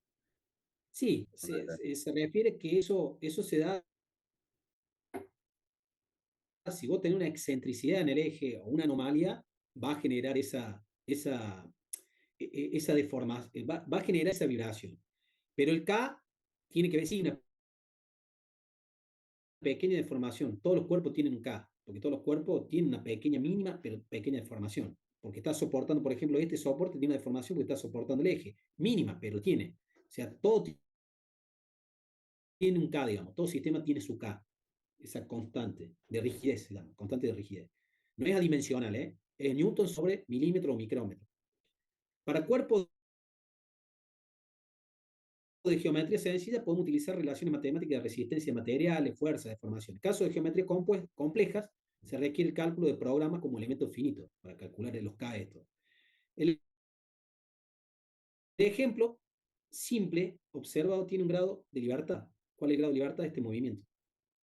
Sí, se refiere que eso se da si vos tenés una excentricidad en el eje o una anomalía, va a generar esa deformación, va a generar esa vibración. Pero el K tiene que ver, sí, una pequeña deformación. Todos los cuerpos tienen un K, porque todos los cuerpos tienen una pequeña mínima, pero pequeña deformación, porque está soportando, por ejemplo, este soporte tiene una deformación porque está soportando el eje, mínima, pero tiene. O sea, todo tiene un K, digamos, todo sistema tiene su K, esa constante de rigidez, se llama, constante de rigidez. No es adimensional, es Newton sobre milímetro o micrómetro. Para cuerpos de geometría sencilla podemos utilizar relaciones matemáticas de resistencia de materiales, fuerza, deformación. En caso de geometría complejas, se requiere el cálculo de programas como elementos finitos para calcular los K estos. El ejemplo simple observado tiene un grado de libertad. ¿Cuál es el grado de libertad de este movimiento?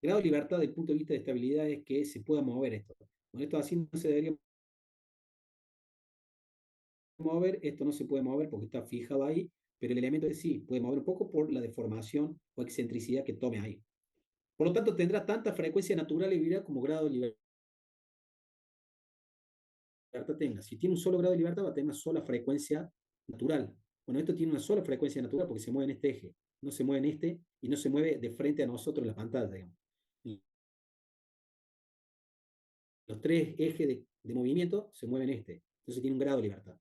El grado de libertad desde el punto de vista de estabilidad es que se pueda mover esto. Con esto así no se debería mover, esto no se puede mover porque está fijado ahí, pero el elemento sí puede mover un poco por la deformación o excentricidad que tome ahí. Por lo tanto, tendrá tanta frecuencia natural y vida como grado de libertad tenga. Si tiene un solo grado de libertad, va a tener una sola frecuencia natural. Bueno, esto tiene una sola frecuencia natural porque se mueve en este eje, no se mueve en este y no se mueve de frente a nosotros en la pantalla, digamos. Los tres ejes de movimiento se mueven en este, entonces tiene un grado de libertad.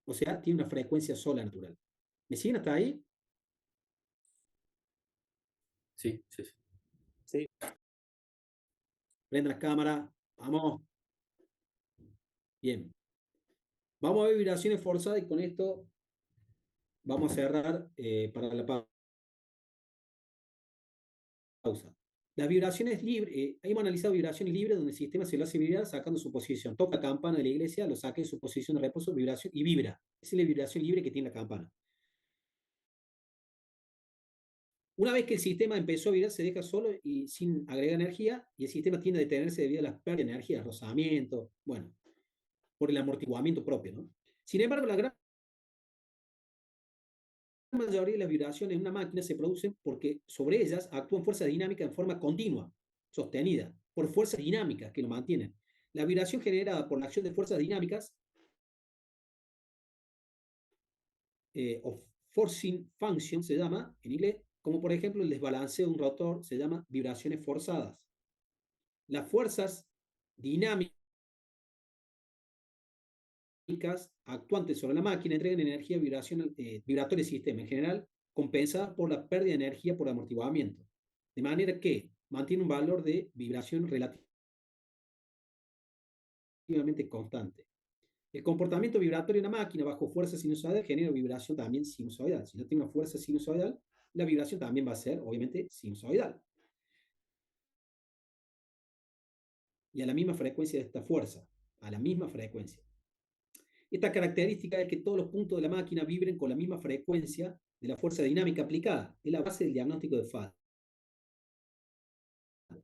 O sea, tiene una frecuencia sola natural. ¿Me siguen hasta ahí? Sí, sí, sí. Sí. Prenda la cámara, vamos. Bien. Vamos a ver vibraciones forzadas y con esto vamos a cerrar para la pausa. Las vibraciones libres, hemos analizado vibraciones libres donde el sistema se lo hace vibrar sacando su posición. Toca la campana de la iglesia, lo saca de su posición de reposo, vibración y vibra. Esa es la vibración libre que tiene la campana. Una vez que el sistema empezó a vibrar, se deja solo y sin agregar energía, y el sistema tiende a detenerse debido a las pérdidas de energía, rozamiento, bueno, por el amortiguamiento propio, ¿no? Sin embargo, la gran mayoría de las vibraciones en una máquina se producen porque sobre ellas actúan fuerzas dinámicas en forma continua, sostenida, por fuerzas dinámicas que lo mantienen. La vibración generada por la acción de fuerzas dinámicas o forcing function se llama en inglés, como por ejemplo el desbalanceo de un rotor se llama vibraciones forzadas. Las fuerzas dinámicas actuantes sobre la máquina entregan energía vibratoria al sistema, en general compensada por la pérdida de energía por amortiguamiento, de manera que mantiene un valor de vibración relativamente constante. El comportamiento vibratorio de una máquina bajo fuerza sinusoidal genera vibración también sinusoidal. Si no tiene una fuerza sinusoidal, la vibración también va a ser, obviamente, sinusoidal. Y a la misma frecuencia de esta fuerza, a la misma frecuencia. Esta característica es que todos los puntos de la máquina vibren con la misma frecuencia de la fuerza dinámica aplicada. Es la base del diagnóstico de fase. O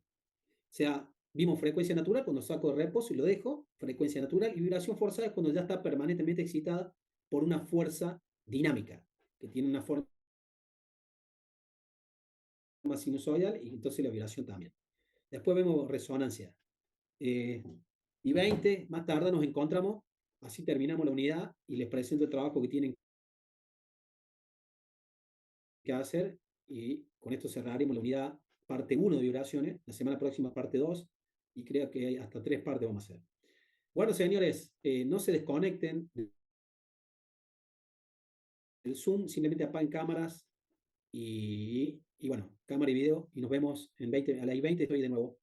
sea, vimos frecuencia natural cuando saco de reposo y lo dejo, frecuencia natural, y vibración forzada es cuando ya está permanentemente excitada por una fuerza dinámica, que tiene una forma sinusoidal y entonces la vibración también. Después vemos resonancia. Y 20, más tarde nos encontramos, así terminamos la unidad y les presento el trabajo que tienen que hacer y con esto cerraremos la unidad parte 1 de vibraciones, la semana próxima parte 2 y creo que hay hasta 3 partes vamos a hacer. Bueno, señores, no se desconecten del Zoom, simplemente apaguen cámaras y bueno, cámara y video y nos vemos en 20, a las 20 estoy de nuevo.